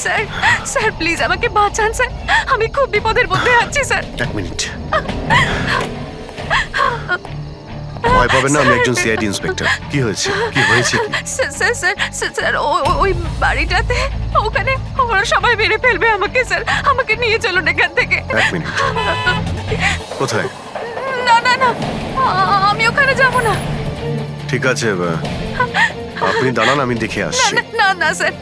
Sir sir please আমাকে বাঁচান sir, আমি খুব বিপদের মধ্যে আছি স্যার। এক মিনিট, ভয় পাবেন না, আমি একজন সিআইডি ইন্সপেক্টর। কি হয়েছে, কি হয়েছে? স্যার স্যার স্যার স্যার ওই বাড়িটাতে ওখানে ওরা সবাই মেরে ফেলবে আমাকে স্যার, আমাকে নিয়ে চলুন এখান থেকে। এক মিনিট, কোথায়? না না না, আমি ওখানে যাব না। ঠিক আছে, আপনি দাঁড়ান, আমি দেখে আসছি। না না স্যার,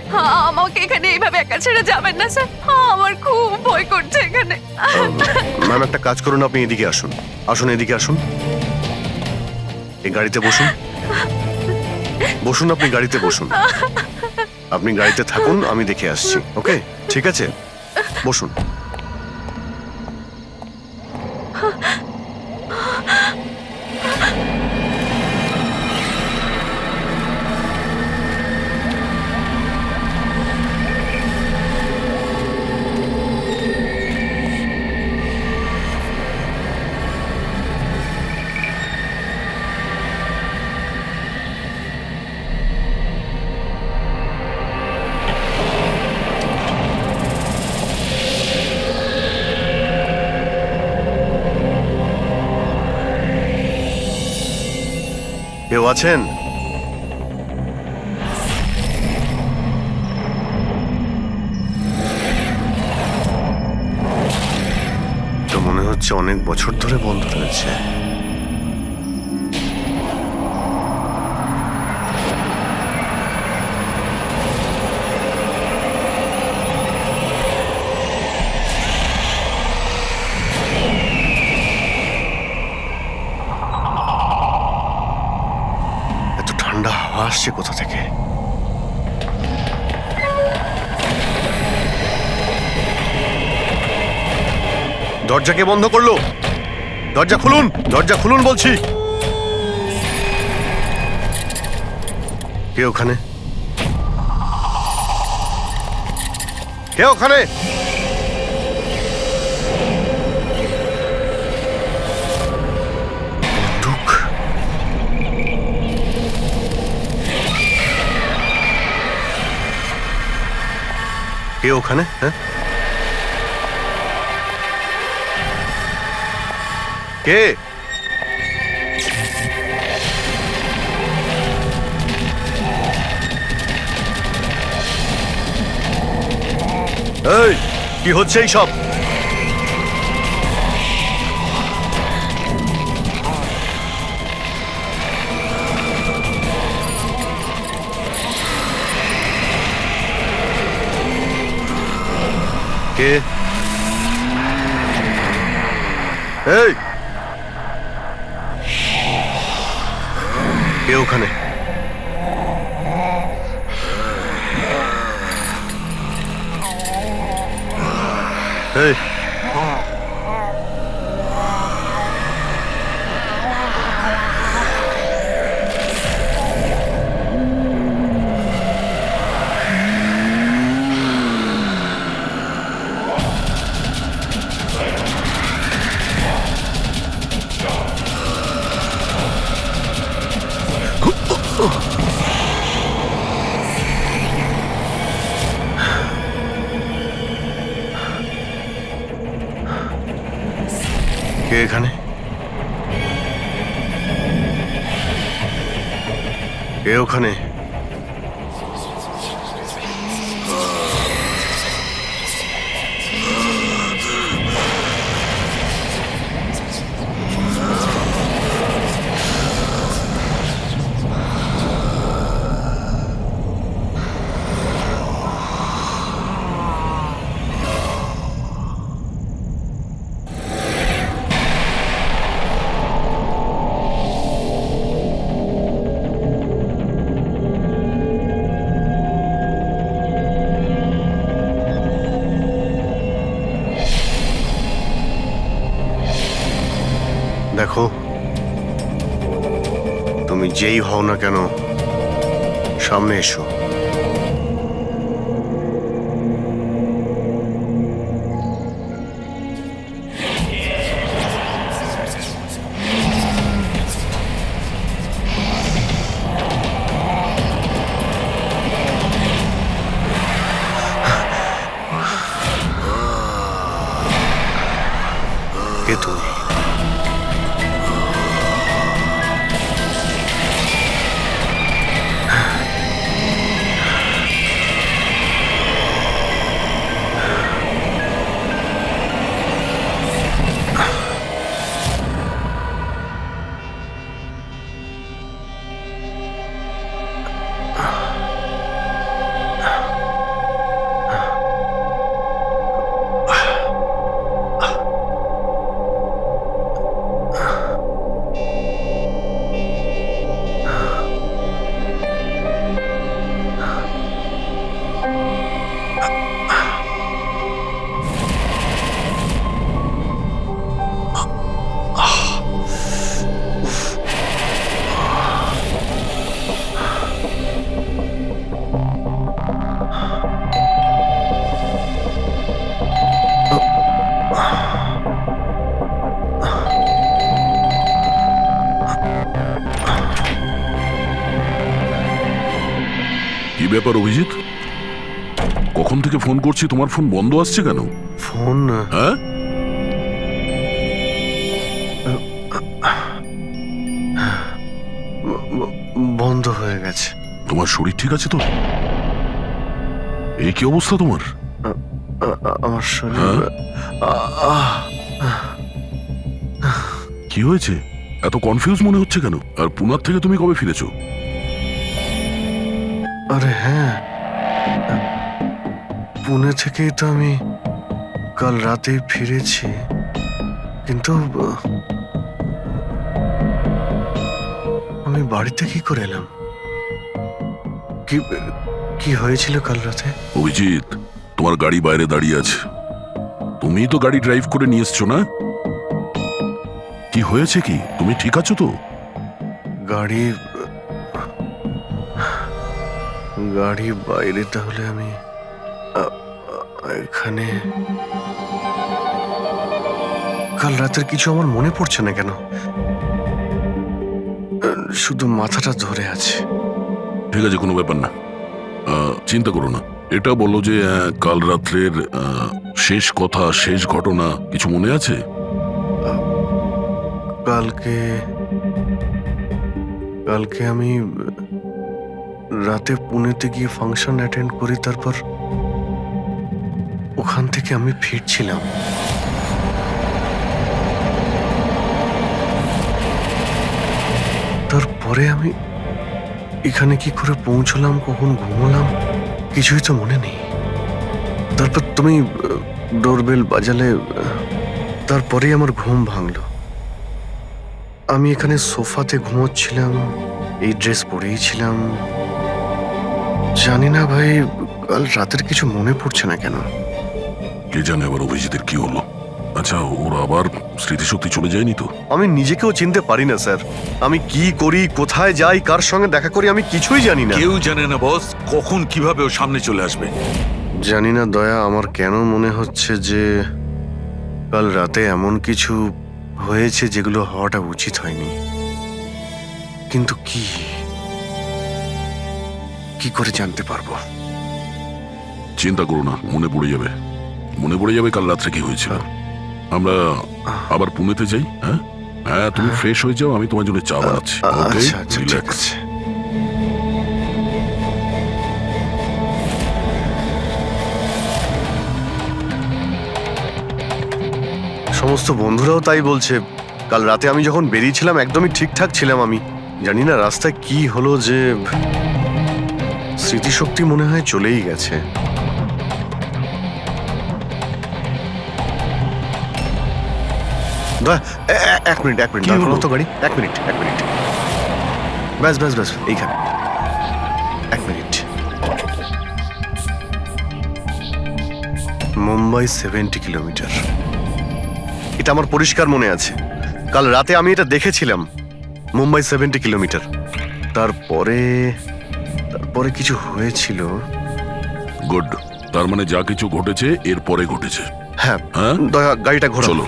আমাকে এখানে এইভাবে একা ছেড়ে যাবেন না স্যার, আমার খুব ভয় করছে এখানে। ম্যাম একটা কাজ করুন, আপনি এদিকে আসুন, আসুন এদিকে আসুন, এই গাড়িতে বসুন, বসুন, আপনি গাড়িতে বসুন, আপনি গাড়িতে থাকুন, আমি দেখে আসছি। ওকে, ঠিক আছে, বসুন। কেউ আছেন? তো মনে হচ্ছে অনেক বছর ধরে বন্ধ রয়েছে। ঠান্ডা হাওয়া আসছে কোথা থেকে? দরজা কে বন্ধ করলো? দরজা খুলুন, দরজা খুলুন বলছি। কে ওখানে? কে ওখানে? কে ওখানে? হ্যাঁ, কে? এই কি হচ্ছে এই সব? কে? এই কে ওখানে? এই কে এখানে? কে ওখানে? দেখো, তুমি যেই হও না কেন, সামনে এসো। কে তুমি? কি ব্যাপার অভিজিৎ? কখন থেকে ফোন করছি, তোমার ফোন বন্ধ আসছে কেন? ফোন হ্যাঁ, বন্ধ হয়ে গেছে। তোমার শরীর ঠিক আছে তো? এই কি অবস্থা তোমার? আমার শরীর কি হয়েছে? এত কনফিউজ মনে হচ্ছে কেন? আর পুনার থেকে তুমি কবে ফিরেছো? আরে হ্যাঁ, পুনে থেকেই তো আমি কাল রাতে ফিরেছি, কিন্তু আমি বাড়িতে কি করে এলাম? কি কি হয়েছিল কাল রাতে? অভিজিৎ, তোমার গাড়ি বাইরে দাঁড়িয়ে আছে, তুমিই তো গাড়ি ড্রাইভ করে নিয়ে এসছো না? কি হয়েছে কি? তুমি ঠিক আছো তো? গাড়ি গাড়ি বাইরে, তাহলে আমি এখানে কাল রাতের কিছু আমার মনে পড়ছে না কেন, শুধু মাথাটা ধরে আছে। ঠিক আছে, কোনো ব্যাপার না, চিন্তা করো না। এটা বলো যে কাল রাত্রের শেষ কথা, শেষ ঘটনা কিছু মনে আছে? কালকে কালকে আমি রাতে পুনেতে গিয়ে ফাংশন অ্যাটেন্ড করি, তারপর ওখান থেকে আমি ফিরছিলাম। তারপরে আমি এখানে কি করে পৌঁছলাম, কখন ঘুমোলাম, কিছুই তো মনে নেই। তারপর তুমি ডোরবেল বাজালে, তারপরেই আমার ঘুম ভাঙলো। আমি এখানে সোফাতে ঘুমোচ্ছিলাম, এই ড্রেস পরেই ছিলাম। জানি না ভাই, কাল রাতের কিছু মনে পড়ছে না কেন। কে জানে আবার অভিজিতের কি হলো। আচ্ছা, ওর আবার স্মৃতিশক্তি চলে যায়নি তো? আমি নিজেকেও চিনতে পারি না স্যার। আমি কি করি, কোথায় যাই, কার সঙ্গে দেখা করি, আমি কিছুই জানি না। কেউ জানে না বস, কখন কিভাবে ও সামনে চলে আসবে। জানি না দয়া, আমার কেন মনে হচ্ছে যে কাল রাতে এমন কিছু হয়েছে যেগুলো হওয়াটা উচিত হয়নি। কিন্তু কি কি করে জানতে পারবো? চিন্তা করো না, মনে পড়ে যাবে, মনে পড়ে যাবে কাল রাত্রে কি হয়েছিল। আমরা আবার পুনেতে যাই। হ্যাঁ হ্যাঁ, তুমি ফ্রেশ হয়ে যাও, আমি তোমার জন্য চা বানাচ্ছি। আচ্ছা আচ্ছা, ঠিক রিল্যাক্স। আছে। সমস্ত বন্ধুরাও তাই বলছে। কাল রাতে আমি যখন বেরিয়েছিলাম একদমই ঠিকঠাক ছিলাম। আমি জানি না রাস্তায় কি হলো যে স্মৃতিশক্তি মনে হয় চলেই গেছে। এক মিনিট দাঁড় করো তো গাড়ি। এক মিনিট ব্যাস এইখানে। এক মিনিট। মুম্বাই 70 কিলোমিটার, এটা আমার পরিষ্কার মনে আছে। কাল রাতে আমি এটা দেখেছিলাম, মুম্বাই 70 কিলোমিটার। তারপরে কিছু হয়েছিল। গুড, তার মানে যা কিছু ঘটেছে এরপরে ঘটেছে। হ্যাঁ হ্যাঁ, দয়া গাড়িটা ঘোরাও। চলো।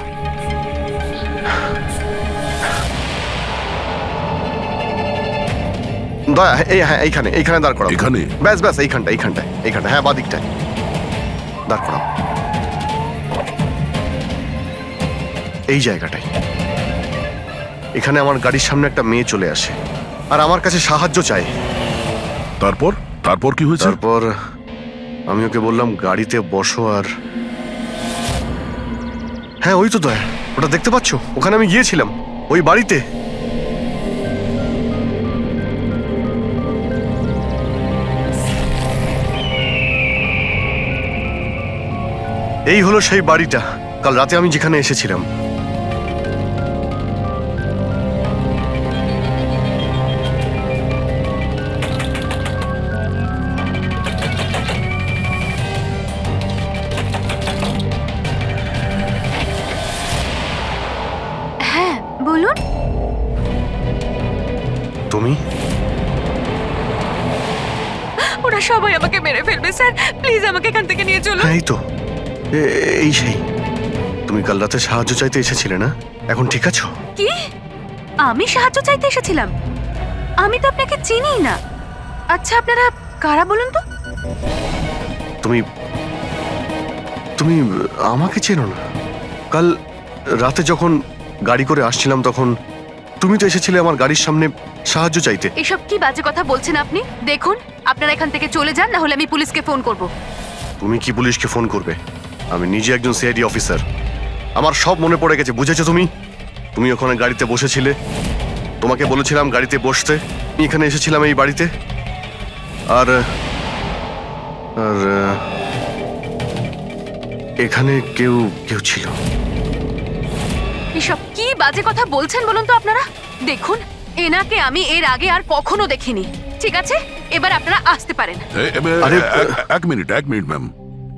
দয়া এইখানে দাঁড় করাও। এখানে? ব্যাস এইখানটায়, হ্যাঁ বাদিকটায় দাঁড় করাও। এই জায়গাটাই। এখানে আমার গাড়ির সামনে একটা মেয়ে চলে আসে আর আমার কাছে সাহায্য চায়। তারপর তারপর কি হয়েছে? তারপর আমি ওকে বললাম গাড়িতে বসো, আর হ্যাঁ ওই তো দয়া, ওটা দেখতে পাচ্ছ? ওখানে আমি গিয়েছিলাম, ওই বাড়িতে। এই হলো সেই বাড়িটা কাল রাতে আমি যেখানে এসেছিলাম। হ্যাঁ বলুন। তুমি? ওরা সবাই আমাকে মেরে ফেলবে স্যার, প্লিজ আমাকে এখান থেকে নিয়ে চলুন। হ্যাঁ এই তো, এই সেই। তুমি কাল রাতে সাহায্য চাইতে এসেছিলে না? এখন ঠিক আছো? কি? আমি সাহায্য চাইতে এসেছিলাম? আমি তো আপনাকে চিনিই না। আচ্ছা আপনারা কারা বলুন তো? তুমি তুমি আমাকে চেনো না? কাল রাতে যখন গাড়ি করে আসছিলাম তখন তুমি তো এসেছিলে আমার গাড়ির সামনে সাহায্য চাইতে। এসব কি বাজে কথা বলছেন আপনি? দেখুন আপনারা এখান থেকে চলে যান, না হলে আমি পুলিশকে ফোন করব। তুমি কি পুলিশকে ফোন করবে? আমি নিজে একজন সিআইডি অফিসার, আমার সব মনে পড়ে গেছে। বুঝেছো তুমি? তুমি ওখানে গাড়িতে বসেছিলে, তোমাকে বলেছিলাম গাড়িতে বসতে। আমি এখানে এসেছিলাম এই বাড়িতে, আর আর এখানে কেউ কেউ ছিল। এসব কি বাজে কথা বলছেন বলুন তো আপনারা? দেখুন এনাকে আমি এর আগে আর কখনো দেখিনি। ঠিক আছে, এবার আপনারা আসতে পারেন। এক মিনিট ম্যাম,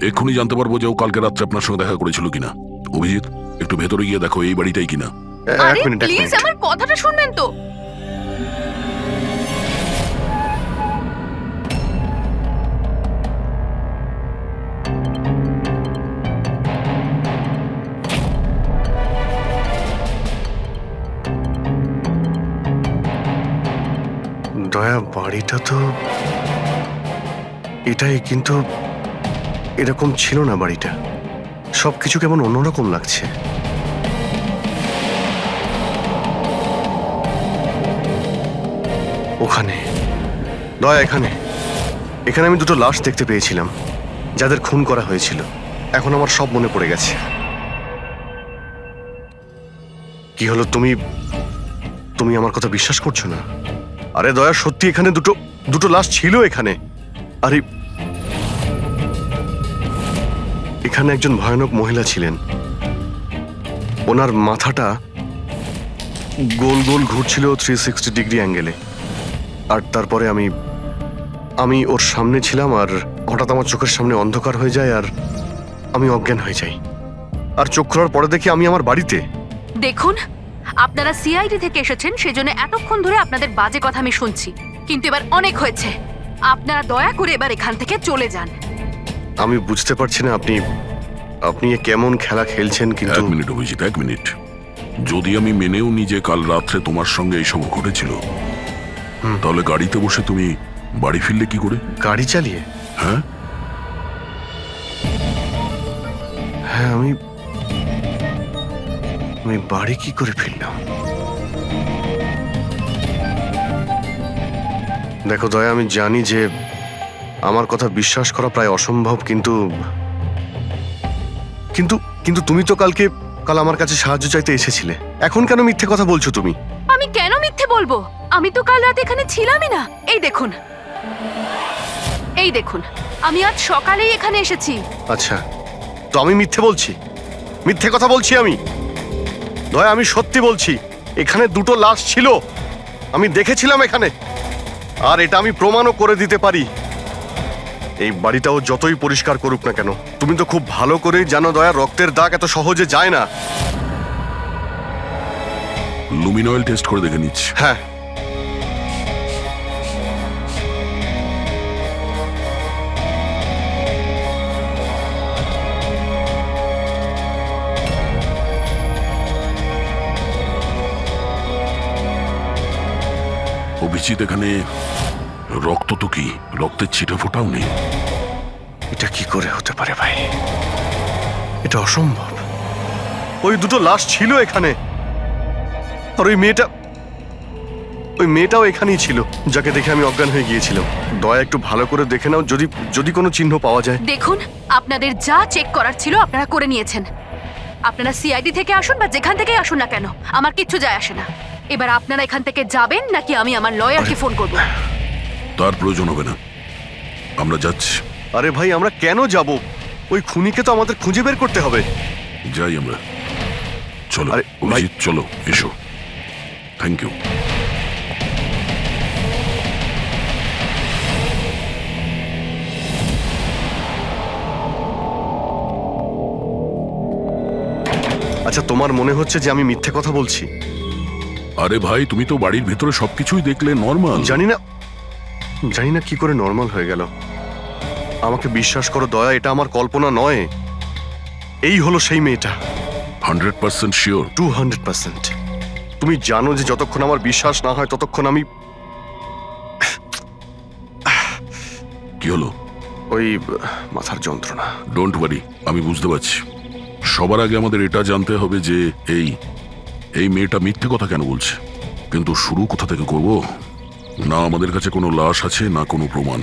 এক্ষুনি জানতে পারবো যে ও কালকে রাত্রে আপনার সঙ্গে দেখা করেছিল কিনা। অভিজিৎ, একটু ভেতরে গিয়ে দেখো এই বাড়িটাই কিনা। আরে এক মিনিট প্লিজ আমার কথাটা শুনবেন তো। দয়া, বাড়িটা তো এটাই, কিন্তু এরকম ছিল না বাড়িটা। সবকিছু কেমন অন্যরকম লাগছে। ওখানে দয়া, এখানে এখানে আমি দুটো লাশ দেখতে পেয়েছিলাম, যাদের খুন করা হয়েছিল। এখন আমার সব মনে পড়ে গেছে। কি হলো, তুমি তুমি আমার কথা বিশ্বাস করছো না? আরে দয়া, সত্যি এখানে দুটো লাশ ছিল এখানে। আরে এখানে একজন ভয়ানক মহিলা ছিলেন, ওনার মাথাটা গোল গোল ঘুরছিল 360 ডিগ্রি অ্যাঙ্গেলে। আর তারপরে আমি ওর সামনে ছিলাম, আর হঠাৎ আমার চোখের সামনে অন্ধকার হয়ে যায়, আর আমি অজ্ঞান হয়ে যাই। আর চোখ খোলার পরে দেখি আমি আমার বাড়িতে। দেখুন আপনারা সিআইডি থেকে এসেছেন, সেজন্য এতক্ষণ ধরে আপনাদের বাজে কথা আমি শুনছি, কিন্তু এবার অনেক হয়েছে। আপনারা দয়া করে এবার এখান থেকে চলে যান। আমি বুঝতে পারছি না আপনি এ কেমন খেলা খেলছেন, কিন্তু এক মিনিট অভিজিৎ, এক মিনিট। যদি আমি মেনেও নি যে কাল রাত্রে তোমার সঙ্গে এইসব ঘটেছিল, তাহলে গাড়িতে বসে তুমি বাড়ি ফিরলে কি করে? গাড়ি চালিয়ে? হ্যাঁ হ্যাঁ, আমি বাড়ি কি করে ফিরলাম? দেখো দয়া, আমি জানি যে আমার কথা বিশ্বাস করা প্রায় অসম্ভব, কিন্তু কিন্তু কিন্তু তুমি তো কাল আমার কাছে সাহায্য চাইতে এসেছিলে। এখন কেন মিথ্যে কথা বলছো তুমি? আমি কেন মিথ্যে বলবো? আমি তো কাল রাতে এখানে ছিলামই না। এই দেখুন, এই দেখুন, আমি আজ সকালেই এখানে এসেছি। আচ্ছা, তো আমি মিথ্যে বলছি? মিথ্যে কথা বলছি আমি? দয়া, আমি সত্যি বলছি, এখানে দুটো লাশ ছিল, আমি দেখেছিলাম এখানে, আর এটা আমি প্রমাণও করে দিতে পারি। এই বাড়িটাও যতই পরিষ্কার করুক না কেন, তুমি তো খুব ভালো করেই জানো দয়া, রক্তের দাগ এত সহজে যায় না। লুমিনয়েল টেস্ট করে দেখে নিচ্ছি। হ্যাঁ, অভিজিৎ, এখানে রক্ত তো কি, রক্তের ছিটে ফোটাও নেই। এটা কি করে হতে পারে ভাই? এটা অসম্ভব। ওই দুটো লাশ ছিল এখানে। আর ওই মেয়েটাও এখানেই ছিল, যাকে দেখে আমি অজ্ঞান হয়ে গিয়েছিলাম। দয়া একটু ভালো করে দেখে নাও, যদি কোনো চিহ্ন পাওয়া যায়। দেখুন, আপনাদের যা চেক করার ছিল আপনারা করে নিয়েছেন। আপনারা সিআইডি থেকে আসুন বা যেখান থেকেই আসুন না কেন, আমার কিচ্ছু যায় আসে না। এবার আপনারা এখান থেকে যাবেন নাকি আমি আমার লয়ারকে ফোন করব? তার প্রয়োজন হবে না, আমরা যাচ্ছি। আরে ভাই, আমরা কেন যাব? ওই খুনিকে তো আমাদের খুঁজে বের করতে হবে। যাই আমরা, চলো। আরে, ভাই- অভিজিৎ, চলো, এসো। Thank you. আচ্ছা, তোমার মনে হচ্ছে যে আমি মিথ্যে কথা বলছি? আরে ভাই, তুমি তো বাড়ির ভেতরে সবকিছুই দেখলে, নর্মাল। জানি না কি করে নর্মাল হয়ে গেল। আমাকে বিশ্বাস করো দয়া, এটা আমার কল্পনা নয়। এই হলো সেই মেয়েটা। 100% শিওর? 200%। তুমি জানো যে যতক্ষণ আমার বিশ্বাস না হয় ততক্ষণ আমি কি হলো? ওই মাথার যন্ত্রণা। ডোন্ট ওয়ারি, আমি বুঝতে পারছি। সবার আগে আমাদের এটা জানতে হবে যে এই মেয়েটা মিথ্যে কথা কেন বলছে। কিন্তু শুরু কোথা থেকে করব? না আমাদের কাছে কোনো লাশ আছে, না কোনো প্রমাণ।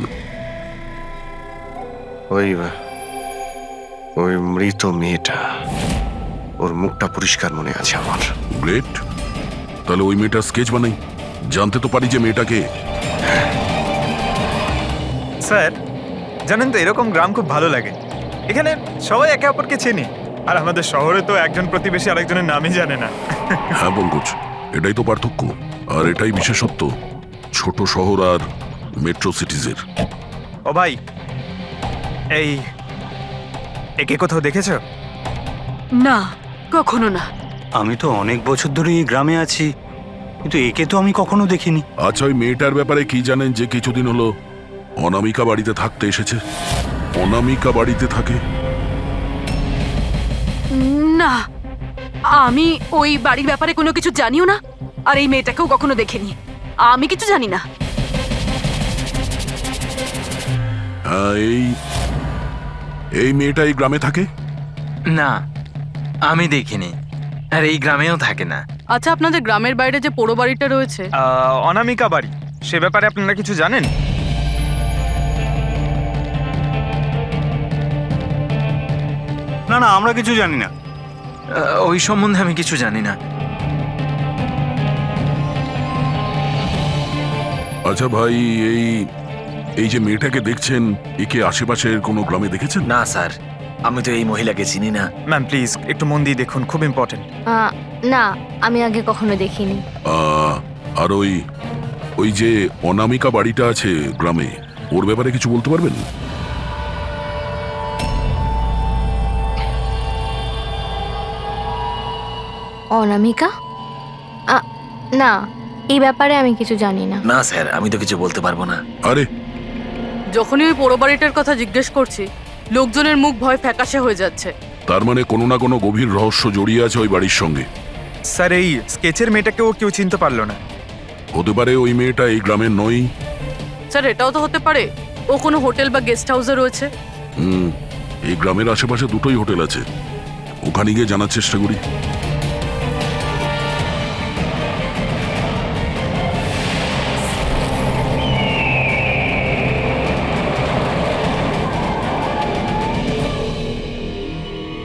ওই মৃত মেয়েটা, ওর মুখটা পরিষ্কার মনে আছে আমার। গ্রেট, তাহলে ওই মেয়েটার স্কেচ বানাই, জানতে তো পারি যে মেয়েটাকে। স্যার, জানেন তো এরকম গ্রাম খুব ভালো লাগে। এখানে সবাই একে অপরকে চেনে, আর আমাদের শহরে তো একজন প্রতিবেশী আরেকজনের নামই জানে না। হ্যাঁ পঙ্কজ, এটাই তো পার্থক্য, আর এটাই বিশেষত্ব ছোট শহর আর মেট্রো সিটিজের। ও ভাই, একে কোথাও দেখেছো? না, কখনো না। আমি তো অনেক বছর ধরে এই গ্রামে আছি, কিন্তু একে তো আমি কখনো দেখিনি। আচ্ছা, ওই মেয়েটার ব্যাপারে কি জানেন যে কিছুদিন হলো অনামিকা বাড়িতে থাকতে এসেছে? অনামিকা বাড়িতে থাকে? না, আমি ওই বাড়ির ব্যাপারে কোনো কিছু জানিও না, আর এই মেয়েটাকেও কখনো দেখিনি। আমি কিছু জানি না। হ্যাঁ, এই মেয়েটা এই গ্রামে থাকে? না, আমি দেখিনি, আর এই গ্রামেও থাকে না। আচ্ছা, আপনাদের গ্রামের বাইরে যে পোড়ো বাড়িটা রয়েছে, অনামিকা বাড়ি, সে ব্যাপারে আপনারা কিছু জানেন? না না, আমরা কিছু জানি না। ওই সম্বন্ধে আমি কিছু জানি না। আচ্ছা ভাই, এই যে মেয়েটাকে দেখছেন, একে আশেপাশের কোনো গ্রামে দেখেছেন? না স্যার, আমি তো এই মহিলাকে চিনি না। ম্যাম প্লিজ একটু মন দিয়ে দেখুন, খুব ইম্পর্টেন্ট। না, আমি আগে কখনো দেখিনি। আর ওই যে অনামিকা বাড়িটা আছে গ্রামে, ওর ব্যাপারে কিছু বলতে পারবেন? অনামিকা? না, এই ব্যাপারে আমি কিছু জানি না। না স্যার, আমি তো কিছু বলতে পারবো না। আরে, যখনই ওই পোড়ো বাড়িটার কথা জিজ্ঞেস করছি, লোকজনের মুখ ভয় ফ্যাকাশে হয়ে যাচ্ছে। তার মানে কোনো না কোনো গভীর রহস্য জড়িয়ে আছে ওই বাড়ির সঙ্গে। স্যার, এই স্কেচের মেয়েটাকেও কেউ চিনতে পারলো না। হতে পারে ওই মেয়েটা এই গ্রামের নয়। স্যার, এটাও তো হতে পারে ও কোনো হোটেল বা গেস্ট হাউসে রয়েছে। এই গ্রামের আশেপাশে দুটোই হোটেল আছে, ওখানে গিয়ে জানার চেষ্টা করি।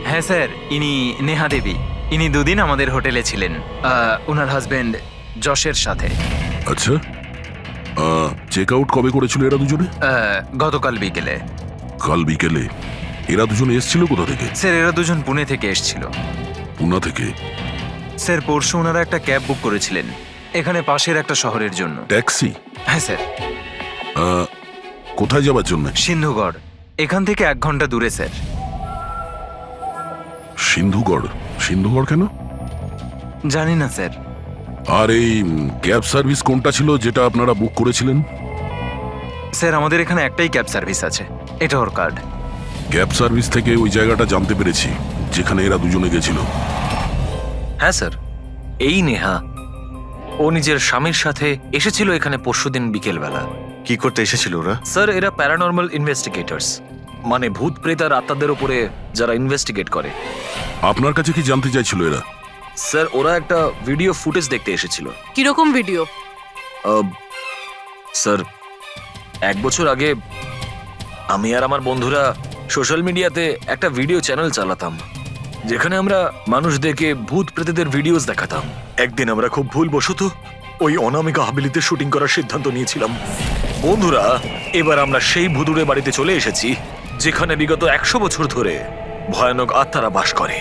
হ্যাঁ স্যার, ইনি নেহা দেবী। ইনি দুদিন আমাদের হোটেলে ছিলেন, ওনার হাজবেন্ড যশের সাথে। আচ্ছা, চেক আউট কবে করেছিল এরা দুজনে? গতকাল বিকেলে। কাল বিকেলে? এরা দুজনে এসেছিল কোথা থেকে? স্যার, এরা দুজন পুনে থেকে এসেছিল। পুনা থেকে? স্যার, পরশু ওনারা একটা ক্যাব বুক করেছিলেন এখানে পাশের একটা শহরের জন্য। ট্যাক্সি? হ্যাঁ স্যার। কোথায় যাবার জন্য? সিন্ধুগড়, এখান থেকে 1 ঘন্টা দূরে স্যার। সিন্ধুগড়? সিন্ধুগড় কেন? জানি না স্যার। আর এই ক্যাব সার্ভিস কোনটা ছিল যেটা আপনারা বুক করেছিলেন? স্যার, আমাদের এখানে একটাই ক্যাব সার্ভিস আছে, এটা ওর কার্ড। ক্যাব সার্ভিস থেকে ওই জায়গাটা জানতে পেরেছি যেখানে এরা দুজনে গেছিল। হ্যাঁ স্যার, এই নেহা ও নিজের স্বামীর সাথে এসেছিল এখানে পরশুদিন বিকেলবেলা। কি করতে এসেছিল ওরা? স্যার, এরা প্যারানর্মাল ইনভেস্টিগেটর্স, মানে ভূত প্রেত আর আত্মাদের উপরে যারা ইনভেস্টিগেট করে। আপনার কাছে কি জানতে চাইছিল এরা? স্যার ওরা একটা ভিডিও ফুটেজ দেখতে এসেছিল। কিরকম ভিডিও? স্যার 1 বছর আগে আমি আর আমার বন্ধুরা সোশ্যাল মিডিয়াতে একটা ভিডিও চ্যানেল চালাতাম, যেখানে আমরা মানুষদেরকে ভূত প্রেতদের ভিডিওস দেখাতাম। একদিন আমরা খুব ভুলবশত ওই অনামিকা হাভেলিতে শুটিং করার সিদ্ধান্ত নিয়েছিলাম। বন্ধুরা, এবার আমরা সেই ভুতুড়ে বাড়িতে চলে এসেছি, যেখানে বিগত 100 বছর ধরে ভয়ানক আত্মারা বাস করে।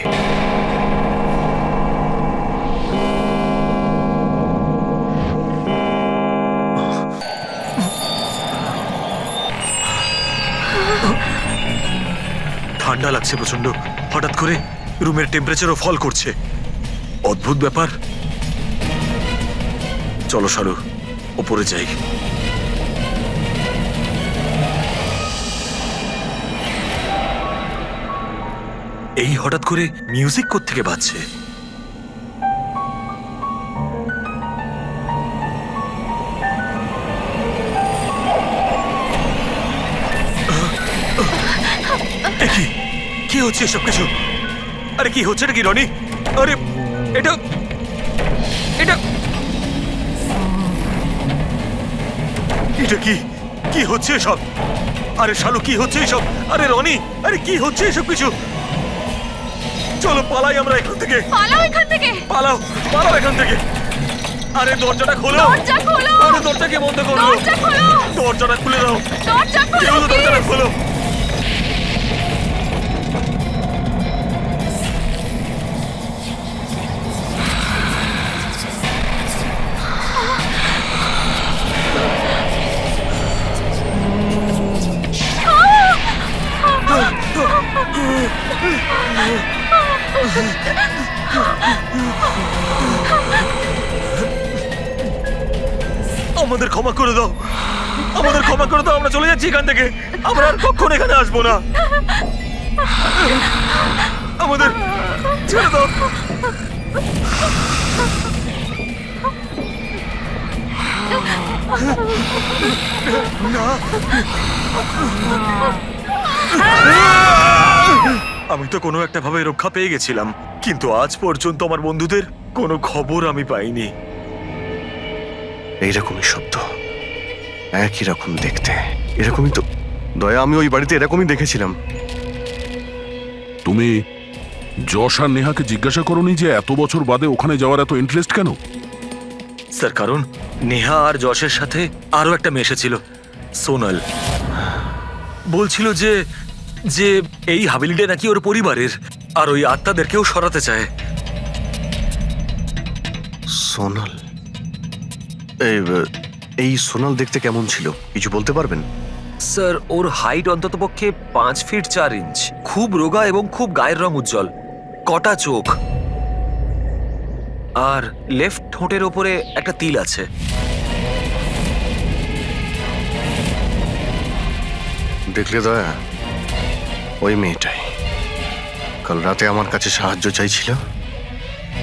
ঠান্ডা লাগছে প্রচন্ড, হঠাৎ করে রুমের টেম্পারেচারও ফল করছে। অদ্ভুত ব্যাপার। চলো শালু, ওপরে যাই। এই হঠাৎ করে মিউজিক কোত্থেকে বাজছে? কি হচ্ছে এসব কিছু? আরে কি হচ্ছে নাকি রনি? আরে এটা এটা এটা কি কি হচ্ছে এসব? আরে শালু, কি হচ্ছে এসব? আরে রনি, আরে কি হচ্ছে এসব কিছু? চলো পালাই আমরা এখান থেকে। পালাও এখান থেকে। পালাও, পালাও এখান থেকে। আরে দরজাটা খোলো। দরজা খোলো। আরে দরজাকে বন্ধ করো। দরজা খোলো। দরজাটা খুলে দাও। দরজা খোলো। কেউ দরজাটা খোলো। আমাদের ক্ষমা করে দাও, আমাদের ক্ষমা করে দাও। আমরা চলে যাচ্ছি এখান থেকে। আমরা আর কখনো এখানে আসবো না। আমাদের ছেড়ে দাও। না, আমি তো কোনো একটা ভাবে রক্ষা পেয়ে গেছিলাম, কিন্তু আজ পর্যন্ত আমার বন্ধুদের কোনো খবর আমি পাইনি। এইরকমই শব্দ, একই রকম দেখতে, এরকমই তো। দয়া, আমি ওই বাড়িতে এরকমই দেখেছিলাম। তুমি যশ আর নেহাকে জিজ্ঞাসা করোনি যে এত বছর বাদে ওখানে যাওয়ার এত ইন্টারেস্ট কেন? স্যার, কারণ নেহা আর যশের সাথে আরো একটা মেয়ে এসেছিল, সোনাল। বলছিল যে যে এই হাভেলিটা নাকি ওর পরিবারের, আর ওই আত্মাদেরকেও সরাতে চায়। সোনাল? এই সোনাল দেখতে কেমন ছিল, কিছু বলতে পারবেন? স্যার, ওর হাইট অন্ততপক্ষে 5 ফিট 4 ইঞ্চ, খুব রোগা এবং খুব গায়ের রং উজ্জ্বল, কটা চোখ, আর লেফট ঠোঁটের ওপরে একটা তিল আছে। দেখলে দয়া, ওই মেয়েটাই কাল রাতে আমার কাছে সাহায্য চাইছিল,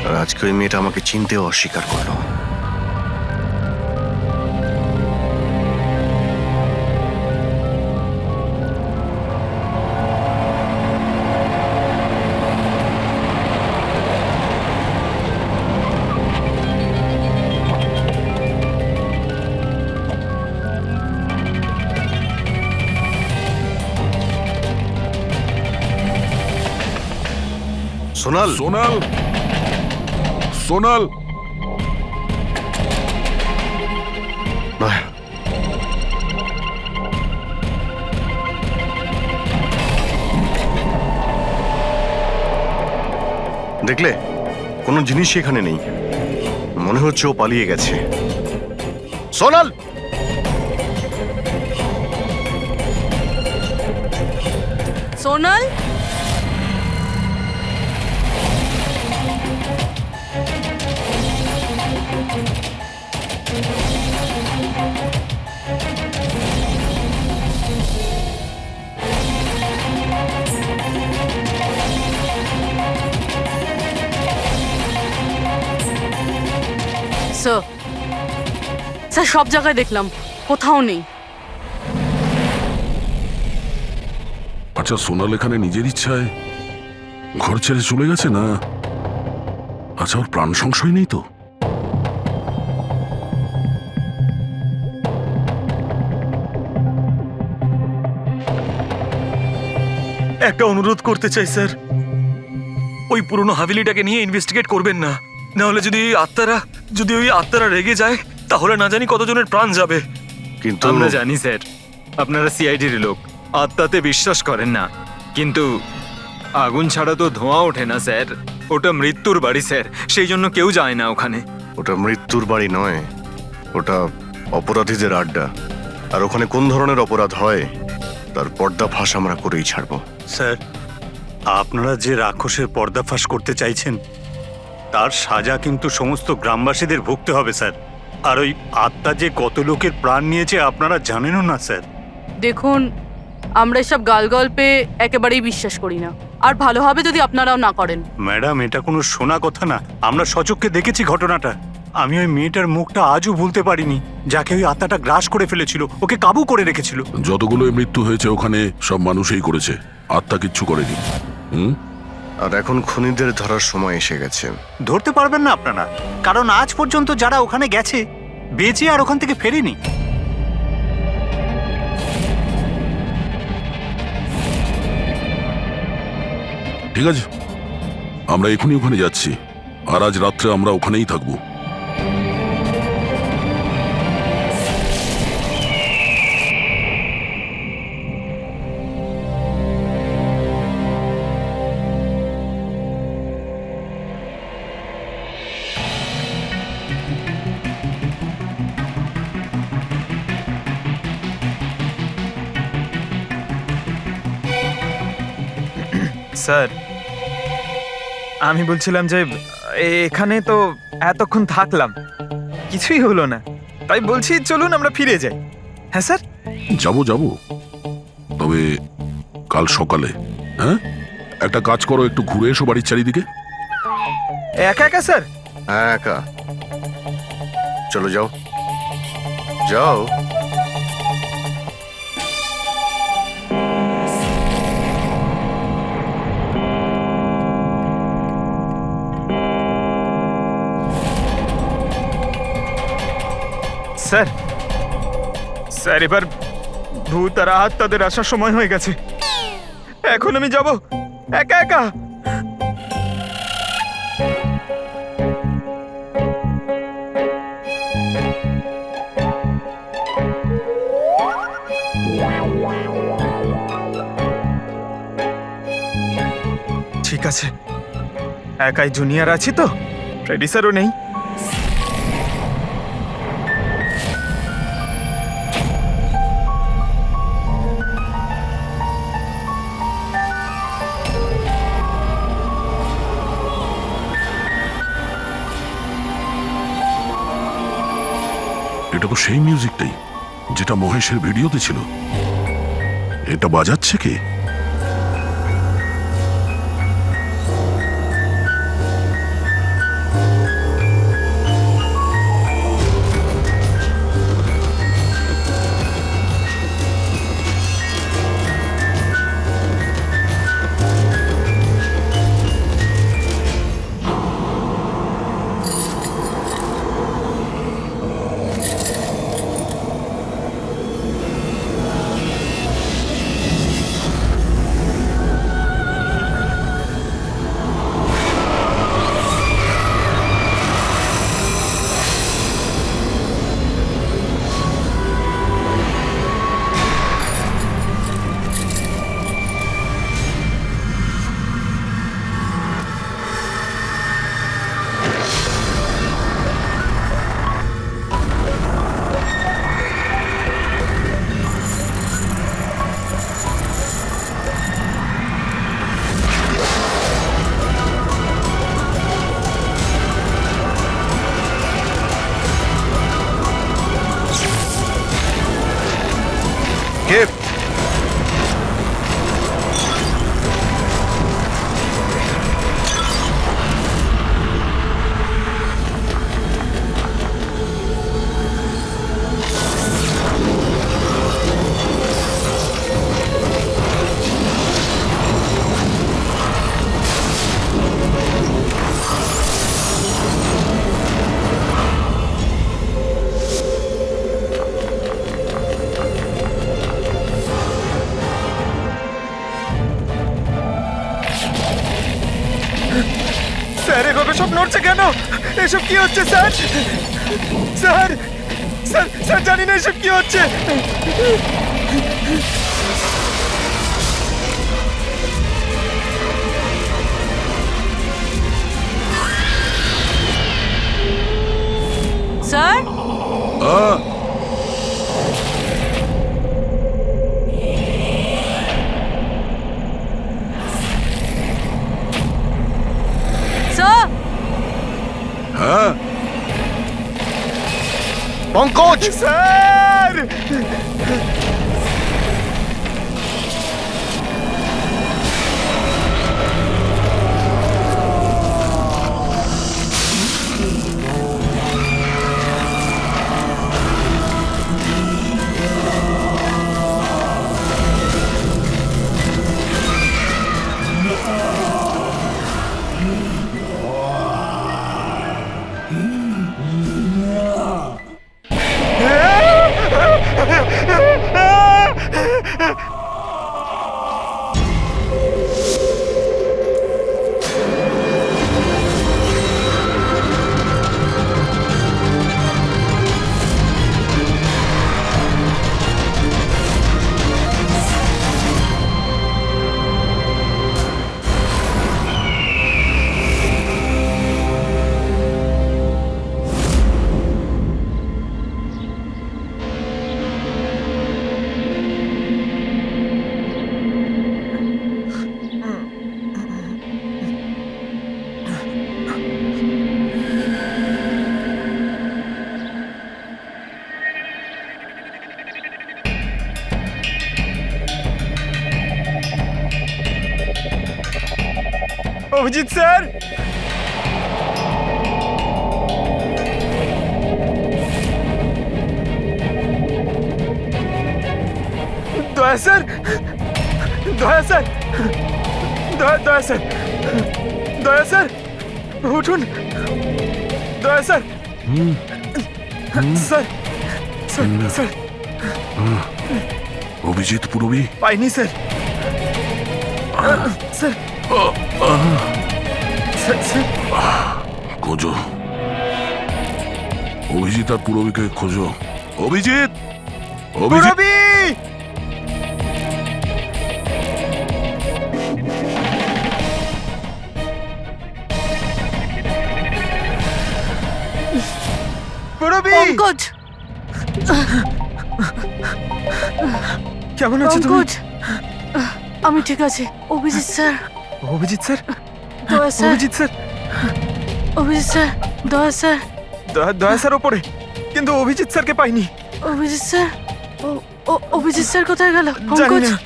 আর আজকে ওই মেয়েটা আমাকে চিনতেও অস্বীকার করলো। সোনাল, সোনাল, সোনাল। দয়া, দেখলে কোনো জিনিসই এখানে নেই, মনে হচ্ছে ও পালিয়ে গেছে। সোনাল! সোনাল, স্যার সব জায়গায় দেখলাম, কোথাও নেই। আচ্ছা, সোনাল এখানে নিজের ইচ্ছায় ঘর ছেড়ে চলে গেছে না? আচ্ছা, ওর প্রাণ সংশয় নেই তো? একটা অনুরোধ করতে চাই স্যার, ওই পুরনো হাভেলিটাকে নিয়ে ইনভেস্টিগেট করবেন না। না হলে যদি ওই আত্মারা রেগে যায়, তাহলে না জানি কতজনের প্রাণ যাবে। কিন্তু আমরা জানি স্যার, আপনারা সিআইডির লোক, আত্মাতে বিশ্বাস করেন না, কিন্তু আগুন ছাড়া তো ধোঁয়া ওঠে না স্যার। ওটা মৃত্যুর বাড়ি স্যার, সেই জন্য কেউ যায় না ওখানে। ওটা মৃত্যুর বাড়ি নয়, ওটা অপরাধীদের আড্ডা। আর ওখানে কোন ধরনের অপরাধ হয় তার পর্দাফাঁস আমরা করেই ছাড়বো। স্যার, আপনারা যে রাক্ষসের পর্দাফাঁস করতে চাইছেন তার সাজা কিন্তু সমস্ত গ্রামবাসীদের ভুগতে হবে স্যার। আর ওই আত্মা যে কত লোকের প্রাণ নিয়েছে আপনারা জানেনও না স্যার। দেখুন, আমরা এসব গালগল্পে একেবারেই বিশ্বাস করি না, আর ভালো হবে যদি আপনারাও না করেন। ম্যাডাম, এটা কোনো শোনা কথা না, আমরা সচক্ষে দেখেছি ঘটনাটা। আমি ওই মেয়েটার মুখটা আজও ভুলতে পারিনি, যাকে ওই আত্মাটা গ্রাস করে ফেলেছিল, ওকে কাবু করে রেখেছিল। যতগুলো মৃত্যু হয়েছে ওখানে সব মানুষই করেছে, আত্মা কিচ্ছু করেনি। আর এখন খুনিদের ধরার সময় এসে গেছে। ধরতে পারবেন না আপনারা, কারণ আজ পর্যন্ত যারা ওখানে গেছে বেঁচে আর ওখান থেকে ফেরেনি। ঠিক আছে, আমরা এখনই ওখানে যাচ্ছি, আর আজ রাত্রে আমরা ওখানেই থাকবো। স্যার, আমি বলছিলাম যে এখানে তো এতক্ষণ থাকলাম, কিছুই হলো না, তাই বলছি চলুন আমরা ফিরে যাই। হ্যাঁ স্যার। যাবো, তবে কাল সকালে। হ্যাঁ, একটা কাজ করো, একটু ঘুরে এসো বাড়ির চারিদিকে। একা একা স্যার? হ্যাঁ, একা। চলো, যাও যাও। স্যার, স্যার এবার ভূত আর আত্মাদের আসার সময় হয়ে গেছে। এখন আমি যাব একা একা? ঠিক আছে, একাই জুনিয়র আছি তো, ফ্রেডি স্যারও নেই। এটা তো সেই মিউজিকটাই যেটা মহেশের ভিডিওতে ছিল। এটা বাজাচ্ছে কে? কে? কেন? এসব কি হচ্ছে স্যার? স্যার স্যার স্যার জানি না এসব কি হচ্ছে। স্যার স্যার হ্যাঁ পঙ্কজ! স্যার অভিজিৎ স্যার, দয়া স্যার, দয়া স্যার, দয়া স্যার, দয়া স্যার, উঠুন, দয়া sir, sir sir sir Abhijit Purabi পাইনি স্যার, স্যার স্যার স্যার খোঁজো, অভিজিৎ আর পুরবীকে খোঁজো। অভিজিৎ, অভিজিৎ, পুরবী! পুরবী! পঙ্কজ কেমন আছো তুমি? পঙ্কজ আমি ঠিক আছি। অভিজিৎ স্যার, অভিজিৎ স্যার, দয়া sir, Abhijit sir, Abhijit sir, দয়া স্যার, দয়া স্যার ওপরে, কিন্তু অভিজিৎ স্যারকে পাইনি। অভিজিৎ স্যার, অভিজিৎ স্যার কোথায় গেল? জানি পঙ্কজ, না।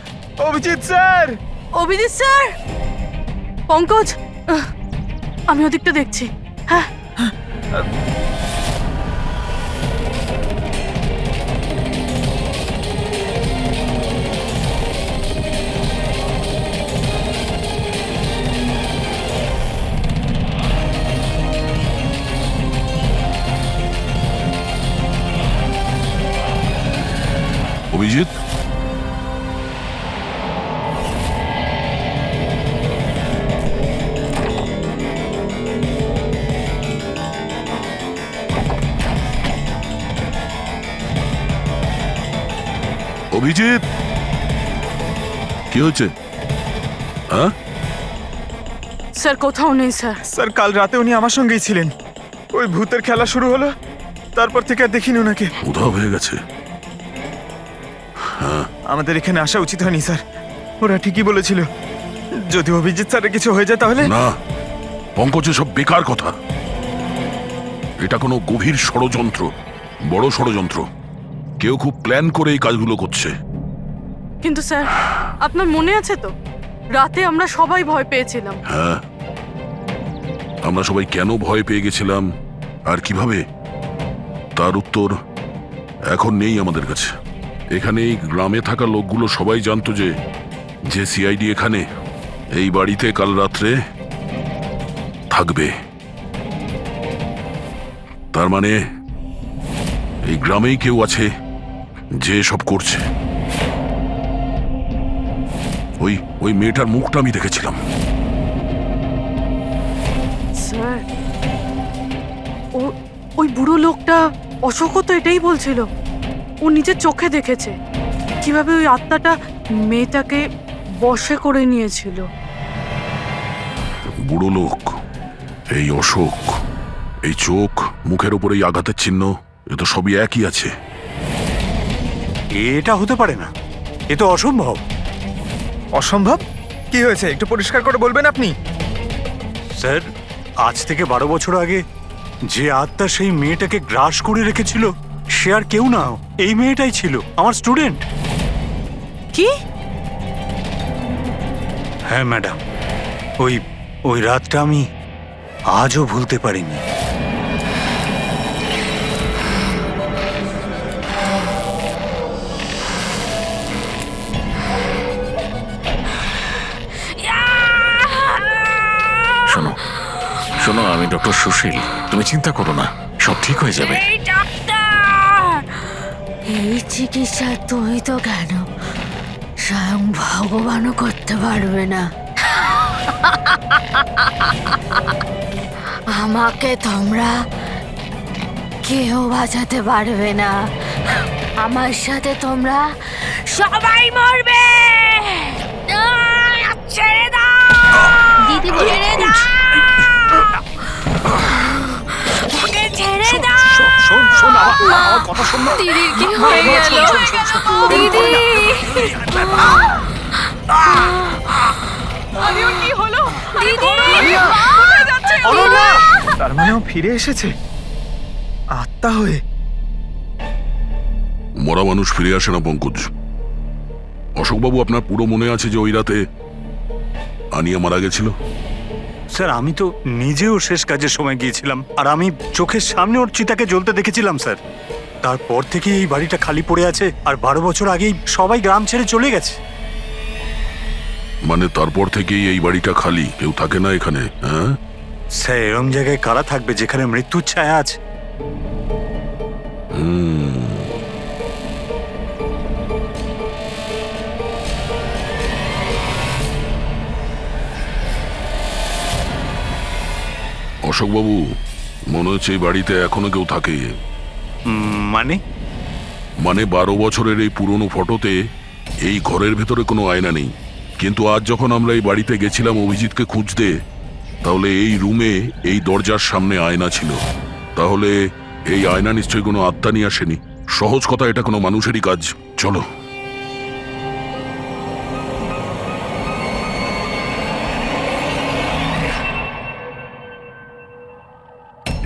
অভিজিৎ স্যার! অভিজিৎ স্যার, পঙ্কজ আমি ওদিকটা দেখছি। হ্যাঁ অভিজিৎ, অভিজিৎ, কি হচ্ছে? হ্যাঁ, স্যার কোথাও নেই স্যার। স্যার কাল রাতে উনি আমার সঙ্গেই ছিলেন। ওই ভূতের খেলা শুরু হলো, তারপর থেকে আর দেখিনি ওনাকে। উধাও হয়ে গেছে। আমাদের এখানে আসা উচিত হয়নি স্যার, ওরা ঠিকই বলেছিল যদি অভিজিৎ স্যারের কিছু হয়ে যায় তাহলে। না পঙ্কজ, সব বেকার কথা। এটা কোনো গভীর ষড়যন্ত্র, বড় ষড়যন্ত্র। কেউ খুব প্ল্যান করে এই কাজগুলো করছে। কিন্তু স্যার আপনার মনে আছে তো রাতে আমরা সবাই ভয় পেয়েছিলাম। হ্যাঁ, আমরা সবাই কেন ভয় পেয়ে গেছিলাম আর কিভাবে, তার উত্তর এখন নেই আমাদের কাছে। এখানে এই গ্রামে থাকা লোকগুলো সবাই জানতো যে সিআইডি এখানে এই বাড়িতে কাল রাত্রে থাকবে। তার মানে এই গ্রামেই কেউ আছে যে সব করছে। ওই মেয়েটার মুখটা আমি দেখেছিলাম। স্যার ও ওই বুড়ো লোকটা অশোকও তো এটাই বলছিল। ও নিজের চোখে দেখেছে কিভাবে ওই আত্মাটা মেয়েটাকে বশে করে নিয়েছিল। বুড়ো লোক, এই অশোক, এই চোখ, মুখের উপর এই আঘাতের চিহ্ন, এ তো সবই একই আছে। এটা হতে পারে না, এ তো অসম্ভব। অসম্ভব? কি হয়েছে একটু পরিষ্কার করে বলবেন আপনি? স্যার, আজ থেকে 12 বছর আগে যে আত্মা সেই মেয়েটাকে গ্রাস করে রেখেছিল সে আর কেউ না, এই মেয়েটাই ছিল, আমার স্টুডেন্ট। কি? হ্যাঁ ম্যাডাম, ওই রাতটা আমি আজও ভুলতে পারিনি। শোনো শোনো, আমি ডক্টর সুশীল, তুমি চিন্তা করো না, সব ঠিক হয়ে যাবে। এই চিকিৎসা তুমি তো কেন, স্বয়ং ভগবানও করতে পারবে না। আমাকে তোমরা কেউ বাঁচাতে পারবে না। আমার সাথে তোমরা সবাই মরবে। ছেড়ে দাও দিদি, ছেড়ে দাও, ওকে ছেড়ে দাও। শোন শোন, আমার কথা শোন না। দিদির কি হয়ে গেল? দিদি, আলিয়ার কি হলো? দিদি, কোথায় যাচ্ছে? অনন্যা! তার মানে ও ফিরে এসেছে আত্মা হয়ে। মরা মানুষ ফিরে আসে না পঙ্কজ। অশোকবাবু, আপনার পুরো মনে আছে যে ওই রাতে আনিয়া মারা গেছিল? স্যার, আমি তো নিজেও শেষ কাজের সময় গিয়েছিলাম, আর আমি চোখের সামনে ওর চিতাকে জ্বলতে দেখেছিলাম স্যার। তারপর থেকে এই বাড়িটা খালি পড়ে আছে, আর 12 বছর আগেই সবাই গ্রাম ছেড়ে চলে গেছে। মানে তারপর থেকেই এই বাড়িটা খালি, কেউ থাকে না এখানে? হ্যাঁ স্যার, এরম জায়গায় কারা থাকবে যেখানে মৃত্যুর ছায়া আছে? অশোকবাবু, মনে হচ্ছে এই বাড়িতে এখনো কেউ থাকে। মানে? মানে 12 বছরের এই পুরনো ফটোতে এই ঘরের ভেতরে কোনো আয়না নেই, কিন্তু আজ যখন আমরা এই বাড়িতে গেছিলাম অভিজিৎকে খুঁজতে, তাহলে এই রুমে এই দরজার সামনে আয়না ছিল। তাহলে এই আয়না নিশ্চয়ই কোনো আত্মা নিয়ে আসেনি। সহজ কথা, এটা কোনো মানুষেরই কাজ। চলো।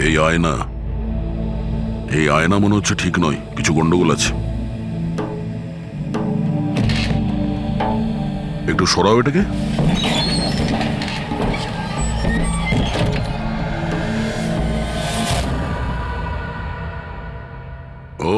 এই আয়না, এই আয়না মনে হচ্ছে ঠিক নয়, কিছু গন্ডগোল আছে। একটু সরাও এটাকে। ও,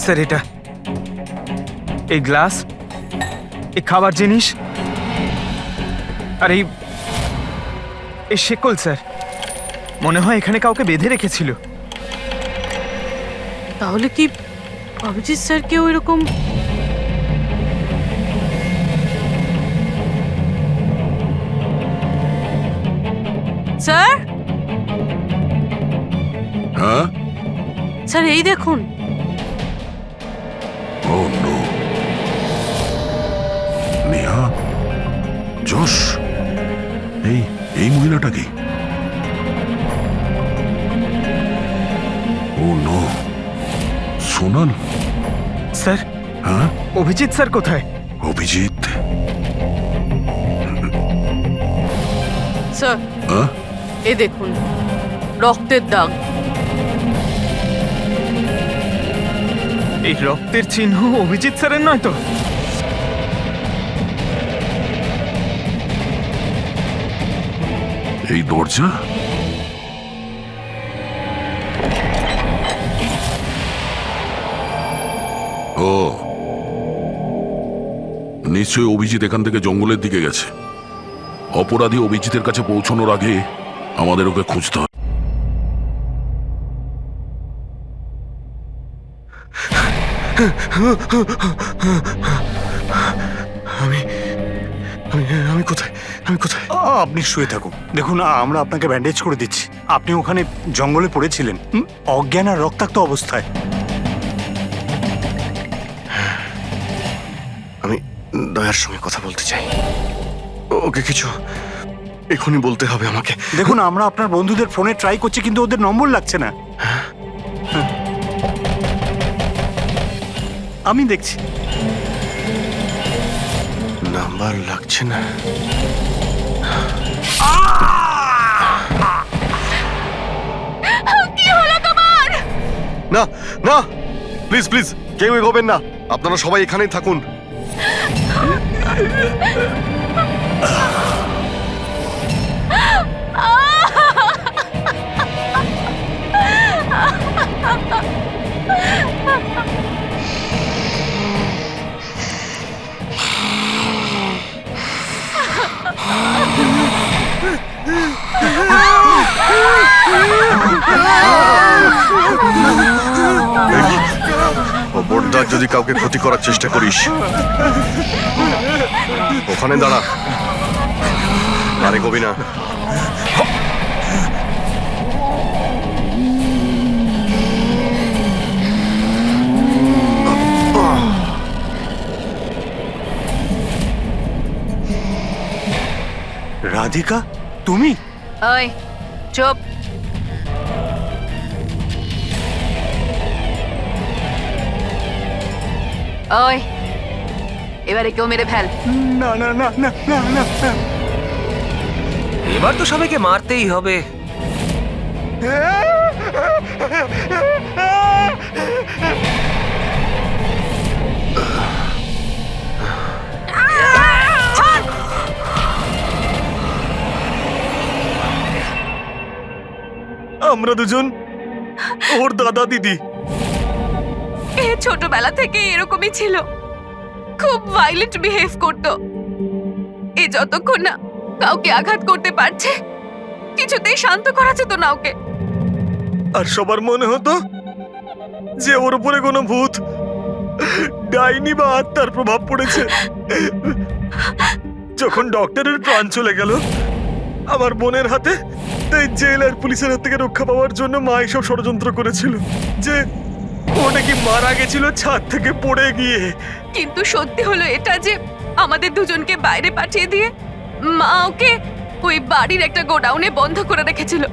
স্যার, এটা এই গ্লাস, এই খাবার জিনিস, আর এই শেকল স্যার, মনে হয় এখানে কাউকে বেঁধে রেখেছিল। তাহলে কি অভিজিৎ স্যার কেউ এরকম? স্যার, হ্যাঁ? স্যার এই দেখুন। ও নো, নেহা, যশ, এই মহিলাটা কি? ও নো, সোনাল। স্যার, হ্যাঁ? অভিজিৎ স্যার কোথায়? অভিজিৎ? স্যার, হ্যাঁ? এই দেখুন রক্তের দাগ। এই রক্তের চিহ্ন অভিজিৎ স্যারের নয় তো? এই দরজা? ও নিশ্চয়ই অভিজিৎ এখান থেকে জঙ্গলের দিকে গেছে। অপরাধী অভিজিতের কাছে পৌঁছানোর আগে আমাদের ওকে খুঁজতে হবে। আমি কোথায়? আমি কোথায়? আপনি শুয়ে থাকুন, দেখুন আমরা আপনাকে ব্যান্ডেজ করে দিচ্ছি। আপনি ওখানে জঙ্গলে পড়েছিলেন অজ্ঞান আর রক্তাক্ত অবস্থায়। আমি দয়ার সঙ্গে কথা বলতে চাই। ওকে কিছু এখনই বলতে হবে আমাকে। দেখুন আমরা আপনার বন্ধুদের ফোনে ট্রাই করছি, কিন্তু ওদের নম্বর লাগছে না। আমি দেখছি নাম্বার লাগছে না। কি হলো তোমার? না না, প্লিজ প্লিজ কেউ এগোবেন না, আপনারা সবাই এখানেই থাকুন। খবরদার যদি কাউকে ক্ষতি করার চেষ্টা করিস, ওখানে দাঁড়া, আরে কবি না। রাধিকা, তুমি? ওই চুপ। ওই এবারে কেউ মেরে ফেল। না না না না না না না। এবার তো সবাইকে মারতেই হবে। আমরা দুজন ওর দাদা দিদি। এ ছোটবেলা থেকে এরকমই ছিল, খুব ভাইলেন্ট বিহেভ করতো। এ যতক্ষণ না কাউকে আঘাত করতে পারছে কিছুতেই শান্ত করা যেত না ওকে। আর সবার মনে হতো যে ওর উপরে কোনো ভূত, ডাইনি বা আত্মার প্রভাব পড়েছে। যখন ডক্টরের প্রাণ চলে গেল আমার বোনের হাতে, তাই জেল আর পুলিশের হাত থেকে রক্ষা পাওয়ার জন্য মা এসব ষড়যন্ত্র করেছিল যে ও নাকি মারা গেছিল ছাদ থেকে পড়ে গিয়ে। কিন্তু সত্যি হলো এটা যে আমাদের দুজনকে বাইরে পাঠিয়ে দিয়ে মা ওকে ওই বাড়ির একটা গোডাউনে বন্ধ করে রেখেছিল।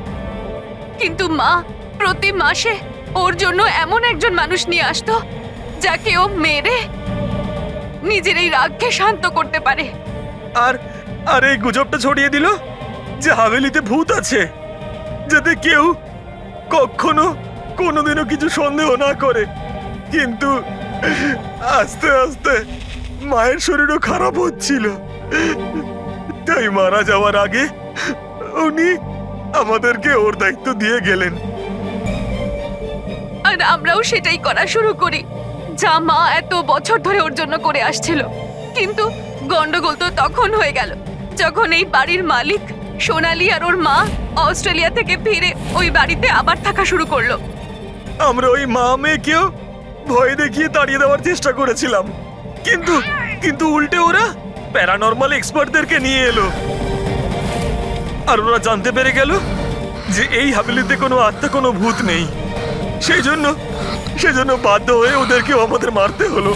কিন্তু মা প্রতি মাসে ওর জন্য এমন একজন মানুষ নিয়ে আসতো যাকে ও মেরে নিজের এই রাগকে শান্ত করতে পারে। আর আর এই গুজবটা ছড়িয়ে দিল যে হাভেলিতে ভূত আছে, যাতে কেউ কখনো কোনোদিনও কিছু সন্দেহ না করে। কিন্তু আস্তে আস্তে মায়ের শরীরও খারাপ হচ্ছিল, তাই মারা যাওয়ার আগে উনি আমাদেরকে ওর দায়িত্ব দিয়ে গেলেন। আর আমরাও সেটাই করা শুরু করি যা মা এত বছর ধরে ওর জন্য করে আসছিল। কিন্তু গন্ডগোল তো তখন হয়ে গেল যখন এই বাড়ির মালিক সোনালি আর ওর মা অস্ট্রেলিয়া থেকে ফিরে ওই বাড়িতে আবার থাকা শুরু করলো। আমরা ওই মা মেয়েকেও ভয় দেখিয়ে তাড়িয়ে দেওয়ার চেষ্টা করেছিলাম, কিন্তু কিন্তু উল্টে ওরা প্যারানর্মাল এক্সপার্টদেরকে নিয়ে এলো। আর ওরা জানতে পেরে গেল যে এই হাভেলিতে কোনো আত্মা, কোনো ভূত নেই। সেজন্য বাধ্য হয়ে ওদেরকেও আমাদের মারতে হলো।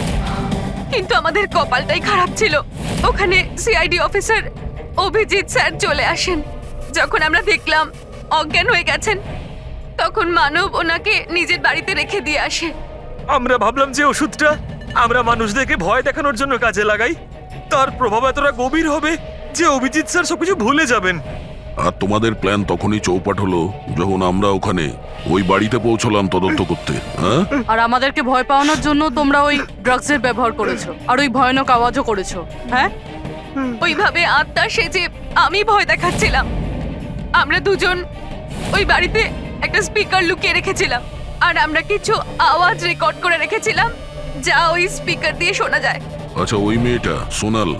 কিন্তু আমাদের কপালটাই খারাপ ছিল, ওখানে সিআইডি অফিসার অভিজিৎ স্যার চলে আসেন। যখন আমরা দেখলাম অজ্ঞান হয়ে গেছেন, তখন মানব ওনাকে নিজের বাড়িতে রেখে দিয়ে আসে। আমরা ভাবলাম যে ওষুধটা আমরা মানুষদেরকে ভয় দেখানোর জন্য কাজে লাগাই, তার প্রভাব এতটা গভীর হবে যে অভিজিৎ স্যার সবকিছু ভুলে যাবেন। আর তোমাদের প্ল্যান তখনই চৌপাট হলো যখন আমরা ওখানে ওই বাড়িতে পৌঁছলাম তদন্ত করতে। হ্যাঁ, আর আমাদেরকে ভয় পাওয়ানোর জন্য তোমরা ওই ড্রাগসের ব্যবহার করেছো আর ওই ভয়ানক আওয়াজও করেছো। হ্যাঁ, ওইভাবে আত্মা সেজে আমি ভয় দেখাচ্ছিলাম। আমরা দুজন ওই বাড়িতে একটা স্পিকার লুকিয়ে রেখেছিলাম আর আমরা কিছু আওয়াজ রেকর্ড করে রেখেছিলাম যা ওই স্পিকার দিয়ে শোনা যায়। আচ্ছা, ওই মেয়েটা সোনাল,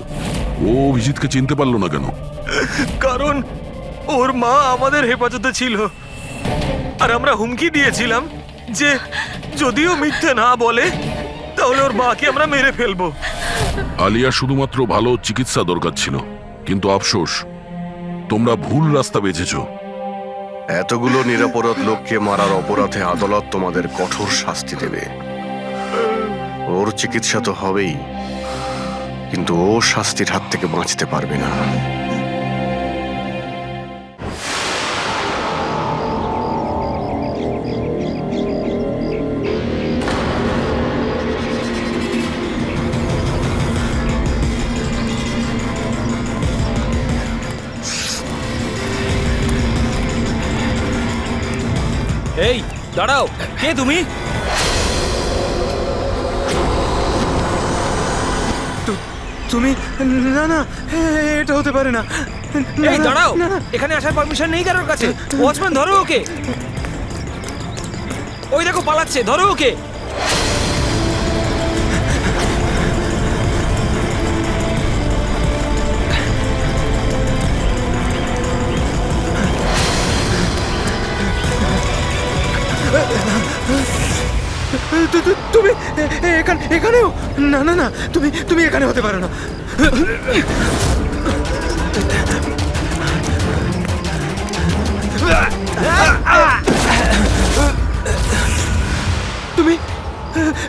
ও অভিজিৎকে চিনতে পারলো না কেন? কারণ ওর মা আমাদের হেফাজতে ছিল আর আমরা হুমকি দিয়েছিলাম যে যদিও মিথ্যে না বলে তাহলে ওর মাকে আমরা মেরে ফেলবো। আলিয়া শুধুমাত্র ভালো চিকিৎসা দরকার ছিল, কিন্তু আফসোস তোমরা ভুল রাস্তা বেছেছো। এতগুলো নিরাপরাধ লোককে মারার অপরাধে আদালত তোমাদের কঠোর শাস্তি দেবে। ওর চিকিৎসা তো হবেই, কিন্তু ও শাস্তির হাত থেকে বাঁচতে পারবে না। এই দাঁড়াও, কে তুমি? তুমি না না, এটা হতে পারে না। এই দাঁড়াও, এখানে আসার পারমিশন নেই কারোর কাছে। ওয়াচম্যান ধরো ওকে। ওই দেখো পালাচ্ছে, ধরো ওকে। তুমি এখানেও? না না না, তুমি এখানে হতে পারো না।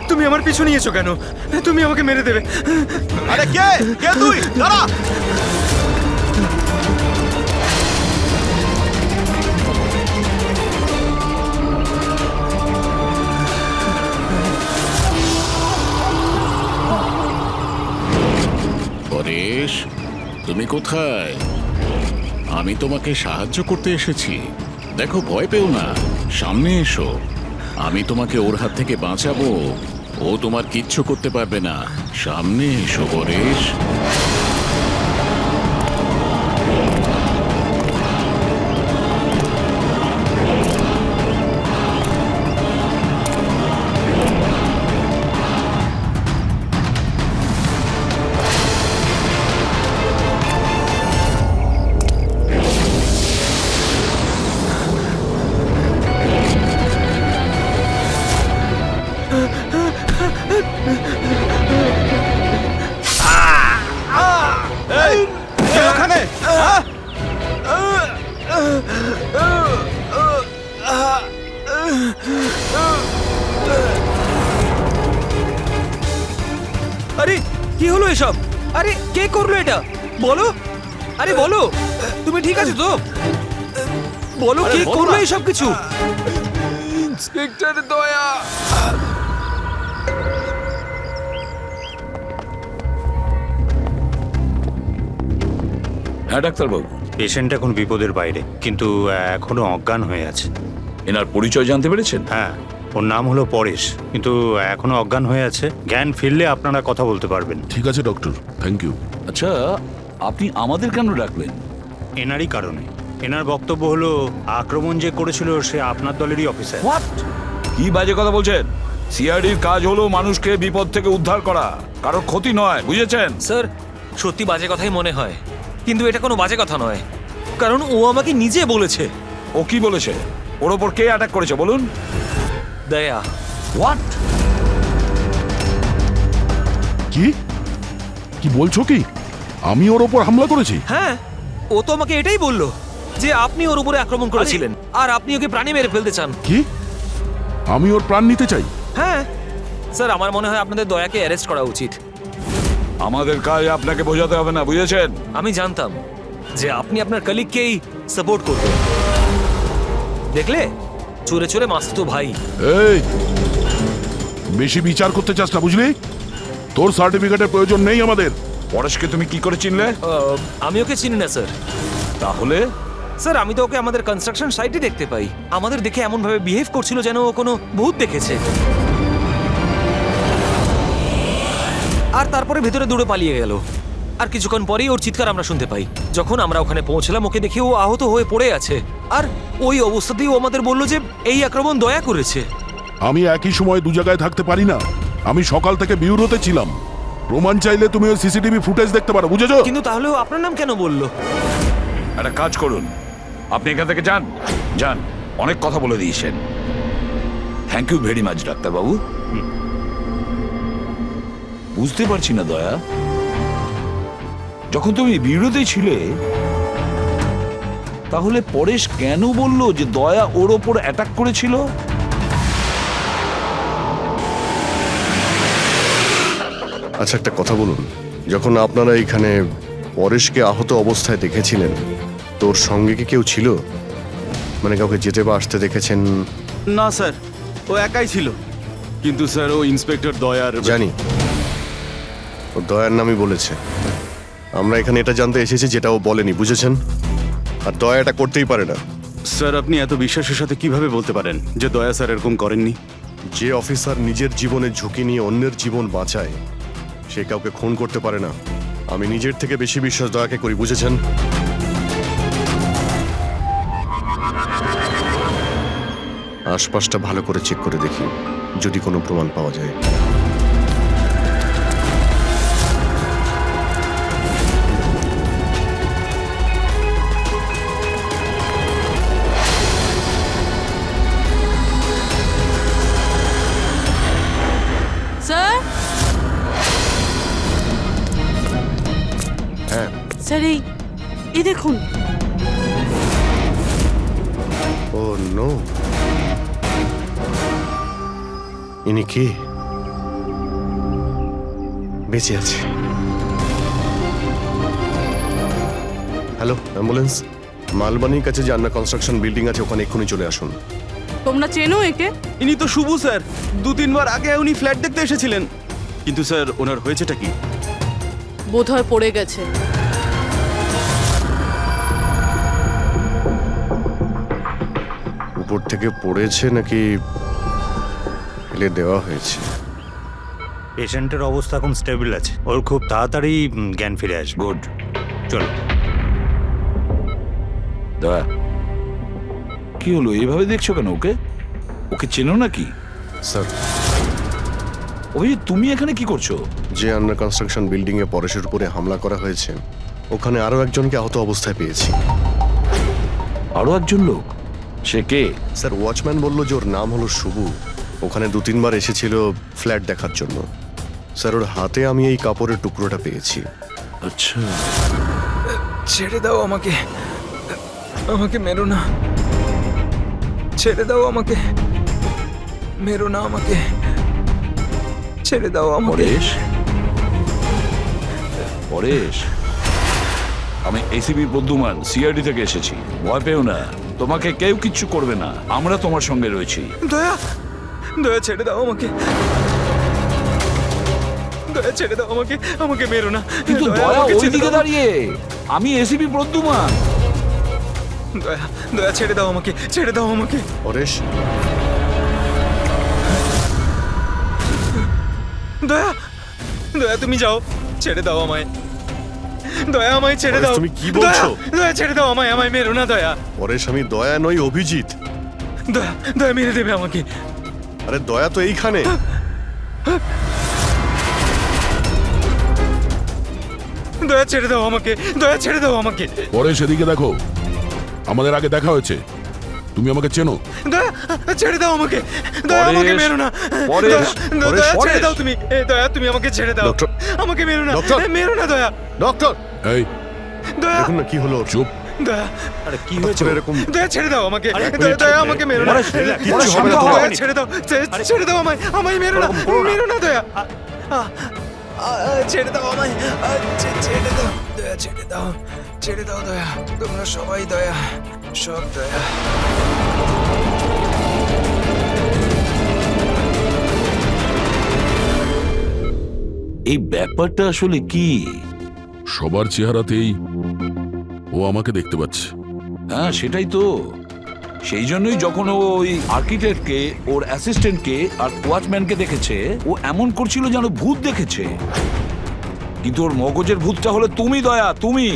তুমি আমার পিছু নিয়েছো কেন? তুমি আমাকে মেরে দেবে। আরে কে কে তুই? দাঁড়া! পরেশ, তুমি কোথায়? আমি তোমাকে সাহায্য করতে এসেছি। দেখো, ভয় পেও না, সামনে এসো। আমি তোমাকে ওর হাত থেকে বাঁচাবো। ও তোমার কিচ্ছু করতে পারবে না। সামনে এসো পরেশ। আরে কি হলো এসব? আরে কে করলো এটা? বলো, আরে বলো, তুমি ঠিক আছো তো? বলো কে করলো এসব কিছু? ইন্সপেক্টর দয়া। হ্যাঁ ডাক্তারবাবু, পেশেন্ট এখন বিপদের বাইরে, কিন্তু এখনো অজ্ঞান হয়ে আছে। এনার পরিচয় জানতে পেরেছেন? হ্যাঁ, ওর নাম হলো পরেশ, কিন্তু এখনো অজ্ঞান হয়ে আছে। জ্ঞান ফিরলে আপনারা কথা বলতে পারবেন। ঠিক আছে ডক্টর, থ্যাংক ইউ। আচ্ছা, আপনি আমাদের কেন ডাকলেন? এনারই কারণে। এনার বক্তব্য হলো আক্রমণ যে করেছিল সে আপনার দলেরই অফিসার। হোয়াট? কি বাজে কথা বলছেন? সিআইডির কাজ হলো মানুষকে বিপদ থেকে উদ্ধার করা, কারো ক্ষতি নয়, বুঝেছেন? স্যার, সত্যি বাজে কথাই মনে হয়, কিন্তু এটা কোনো বাজে কথা নয়, কারণ ও আমাকে নিজে বলেছে। ও কি বলেছে? ওর ওপর কে অ্যাটাক করেছে বলুন? দয়া। হোয়াট? কি কি বলছো? কি আমি ওর ওপর হামলা করেছি? হ্যাঁ, ও তো আমাকে এটাই বললো যে আপনি ওর উপরে আক্রমণ করেছিলেন আর আপনি ওকে প্রাণে মেরে ফেলতে চান। কি? আমি ওর প্রাণ নিতে চাই? হ্যাঁ স্যার, আমার মনে হয় আপনাদের দয়াকে অ্যারেস্ট করা উচিত। আমাদের কাজ আপনাকে বোঝাতে হবে না, বুঝেছেন? আমি জানতাম যে আপনি আপনার কলিগকেই সাপোর্ট করবেন। দেখলে, চোরে চোরে মাস্তুতো ভাই। এই, বেশি বিচার করতে চাস না, বুঝলি? তোর সার্টিফিকেটের প্রয়োজন নেই আমাদের। পরেশকে তুমি কি করে চিনলে? আমি ওকে চিনি না স্যার। তাহলে? স্যার, আমি তো ওকে আমাদের কনস্ট্রাকশন সাইটে দেখতে পাই। আমাদের দেখে এমন ভাবে বিহেভ করছিল যেন ও কোনো ভূত দেখেছে, আর তারপরে ভেতরে দৌড়ে পালিয়ে গেল। আর কিছুক্ষণ পরেই ওর চিৎকার আমরা শুনতে পাই। যখন আমরা ওখানে পৌঁছলাম, ওকে দেখে ও আহত হয়ে পড়ে আছে, আর ওই অবস্থাতেই ও আমাদের বলল যে এই আক্রমণ দয়া করেছে। আমি একই সময় দু জায়গায় থাকতে পারি না। আমি সকাল থেকে বিউরোতে ছিলাম। প্রমাণ চাইলে তুমি ওই সিসিটিভি ফুটেজ দেখতে পারো, বুঝেছো? কিন্তু তাহলেও আপনার নাম কেন বললো? একটা কাজ করুন, আপনি এখান থেকে যান যান, অনেক কথা বলে দিয়েছেন। থ্যাংক ইউ ভেরি মাচ ডাক্তারবাবু। বুঝতে পারছি না দয়া, যখন তুমি বিরোধী ছিলে তাহলে পরেশ কেন বললো যে দয়া ওর ওপর অ্যাটাক করেছিল? আচ্ছা একটা কথা বলুন, যখন আপনারা এখানে পরেশকে আহত অবস্থায় দেখেছিলেন, তোর সঙ্গে কি কেউ ছিল? মানে কাউকে যেতে বা আসতে দেখেছেন? না স্যার, ও একাই ছিল। কিন্তু স্যার ও ইন্সপেক্টর দয়ার। জানি, ও দয়ার নামই বলেছে। আমরা এখানে এটা জানতে এসেছি যেটা ও বলেনি, বুঝেছেন? আর দয়া এটা করতেই পারে না। স্যার আপনি এত বিশ্বাসের সাথে কিভাবে বলতে পারেন যে দয়া স্যার এরকম করেননি? যে অফিসার নিজের জীবনের ঝুঁকি নিয়ে অন্যের জীবন বাঁচায়, সে কাউকে খুন করতে পারে না। আমি নিজের থেকে বেশি বিশ্বাস দয়াকে করি, বুঝেছেন? আশপাশটা ভালো করে চেক করে দেখি, যদি কোনো প্রমাণ পাওয়া যায়। স্যার, হ্যাঁ, স্যার এই দেখুন। ও নো, ইনি কে? বেঁচে আছে। Hello, ambulance. মালবানির কাছে যে আন্না কনস্ট্রাকশন বিল্ডিং আছে, ওখানে এক্ষুনি চলে আসুন। তোমরা চেনো একে? ইনি তো শুভ স্যার, 2-3 বার আগে উনি ফ্ল্যাট দেখতে এসেছিলেন। কিন্তু স্যার ওনার হয়েছেটা কি? বোধহয় পড়ে গেছে। উপর থেকে পড়েছে নাকি ফেলে দেওয়া হয়েছে? পেশেন্টের অবস্থা এখন স্টেবল আছে, ওর খুব তাড়াতাড়ি জ্ঞান ফিরে আসবে। গুড। চলো। দয়া, কি হলো, এইভাবে দেখছো কেন? ওকে ওকে চেনো নাকি? স্যার, অভিজিৎ তুমি এখানে কি করছো? যে আন্ডার কনস্ট্রাকশন বিল্ডিং এ পরেশের উপরে হামলা করা হয়েছে, ওখানে আরো একজনকে আহত অবস্থায় পেয়েছি। আরো একজন লোক? সে কে? স্যার, ওয়াচম্যান বলল যে ওর নাম হলো শুভ। ওখানে 2-3 বার এসেছিল ফ্ল্যাট দেখার জন্য। স্যার, ওর হাতে আমি এই কাপড়ের টুকরোটা পেয়েছি। আচ্ছা, ছেড়ে দাও আমাকে, আমাকে মেরো না, ছেড়ে দাও আমাকে, মেরো না আমাকে, ছেড়ে দাও আমাকে। পরেশ, পরেশ, আমি এসিপি প্রদ্যুমান, সিআইডি থেকে এসেছি। ভয় পেও না, তোমাকে কেউ কিচ্ছু করবে না, আমরা তোমার সঙ্গে রয়েছি। দয়া, দয়া ছেড়ে দাও আমাকে, দয়া ছেড়ে দাও আমাকে, আমাকে মেরো না। কিন্তু দয়া আমাকে ছেড়ে ওইদিকে দাও। দাঁড়িয়ে, আমি এসিপি প্রদ্যুমান। দয়া, দয়া ছেড়ে দাও আমাকে, ছেড়ে দাও আমাকে। পরেশ, দয়া, দয়া তুমি যাও, ছেড়ে দাও আমায়। দয়া আমায় ছেড়ে পরেশ, দাও। তুমি কি বলছো? দয়া, দয়া ছেড়ে দাও আমায়, আমায় মেরো না দয়া। পরেশ, আমি দয়া নই, অভিজিৎ। দয়া, দয়া মেরে দেবে আমাকে। আরে দয়া তো এইখানে। দয়া ছেড়ে দাও আমাকে, দয়া ছেড়ে দাও আমাকে। পরেশ, এদিকে দেখো, আমাদের আগে দেখা হয়েছে, তুমি আমাকে চেনো? দয়া, ছেড়ে দাও আমাকে, দয়া আমাকে পরেশ, মেরো না। পরেশ, দয়া, পরেশ, দয়া ছেড়ে পরেশ। দাও তুমি, দয়া তুমি আমাকে ছেড়ে দাও। ডক্টর, আমাকে মেরো না, ডক্টর। মেরো না দয়া। ডক্টর, এই দয়া, দেখুন না কি হলো ওর। চুপ। দয়া, আরে কি হচ্ছে হয়েছে? এরকম? দয়া ছেড়ে দাও আমাকে, আরে, দয়া, দয়া আমাকে মেরো না। পরেশ, কিচ্ছু হবে না দয়া, তোমার। ছেড়ে দাও, ছেড়ে দাও আমায়, আমায় মেরো না, মেরো না দয়া। ছেড়ে দাও আমায়, ছেড়ে দাও দয়া, ছেড়ে দাও, ছেড়ে দাও দয়া। তোমরা সবাই দয়া, সব দয়া। এই ব্যাপারটা আসলে কি? সবার চেহারাতেই ও আমাকে দেখতে পাচ্ছে। হ্যাঁ সেটাই তো, সেই জন্যই যখন ও ওই আর্কিটেক্টকে, ওর অ্যাসিস্ট্যান্টকে আর ওয়াচম্যানকে দেখেছে, ও এমন করছিল যেন ভূত দেখেছে। কিন্তু ওর মগজের ভূতটা হলো তুমি দয়া, তুমি।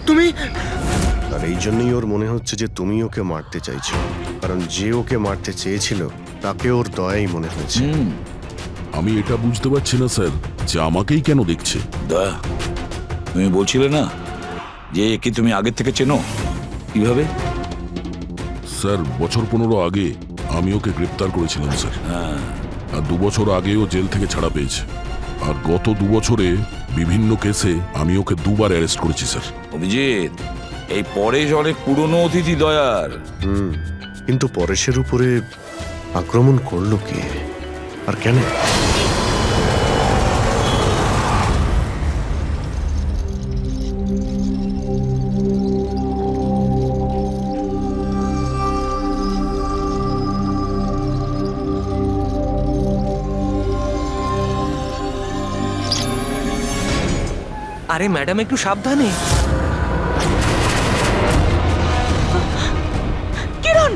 তুমি আর এই জন্যই ওর মনে হচ্ছে যে তুমি ওকে মারতে চাইছো। কারণ যে ওকে মারতে চেয়েছিল তাকে ওর দয়াই মনে হয়েছে। আমি এটা বুঝতে পারছি না স্যার যে আমাকেই কেন দেখছে। দয়া, তুমি বলছিলে না যে একে তুমি আগের থেকে চেনো? কিভাবে? স্যার বছর 15 আগে আমি ওকে গ্রেপ্তার করেছিলাম স্যার। আর 2 বছর আগেও জেল থেকে ছাড়া পেয়েছে। আর গত 2 বছরে বিভিন্ন কেসে আমি ওকে 2বার অ্যারেস্ট করেছি স্যার। অভিজিৎ, এই পরেশ অনেক পুরনো অতিথি দয়ার। কিন্তু পরেশের উপরে আক্রমণ করলো কে আর কেন? আরে ম্যাডাম একটু সাবধানে। কিরণ,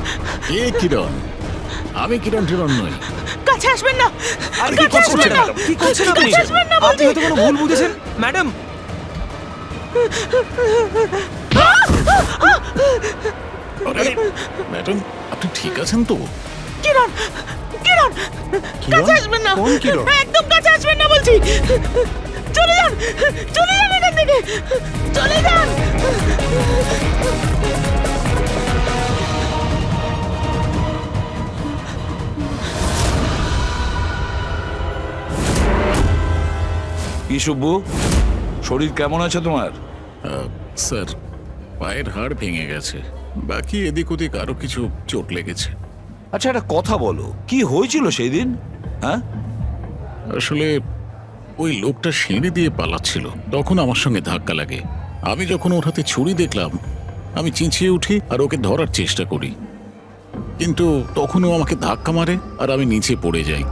এ কিরণ? আমি কিরণ টিরণ নই। কাছে আসবেন না। আরে কি করছেন ম্যাডাম? কি করছেন আপনি? কাছে আসবেন না আপনি হয়তো কোনো ভুল বুঝেছেন ম্যাডাম। আরে ম্যাডাম, আপনি ঠিক আছেন তো? কিরণ, কিরণ, কাছে আসবেন না। কোন কিরণ? একদম কাছে আসবেন না বলছি। চলে যান, চলে যান এখান থেকে, চলে যান। কি সুব্বু, শরীর কেমন আছে তোমার? স্যার, পায়ের হাড় ভেঙে গেছে, বাকি এদিক ওদিক আরো কিছু চোট লেগেছে। আচ্ছা, একটা কথা বলো, কি হয়েছিল সেই দিন? হ্যাঁ, আসলে ওই লোকটা সিঁড়ি দিয়ে পালাচ্ছিল, তখন আমার সঙ্গে ধাক্কা লাগে। আমি যখন ওর হাতে ছুরি দেখলাম, আমি চিঁচিয়ে উঠি আর ওকে ধরার চেষ্টা করি, কিন্তু তখনও আমাকে ধাক্কা মারে আর আমি নিচে পড়ে যাই।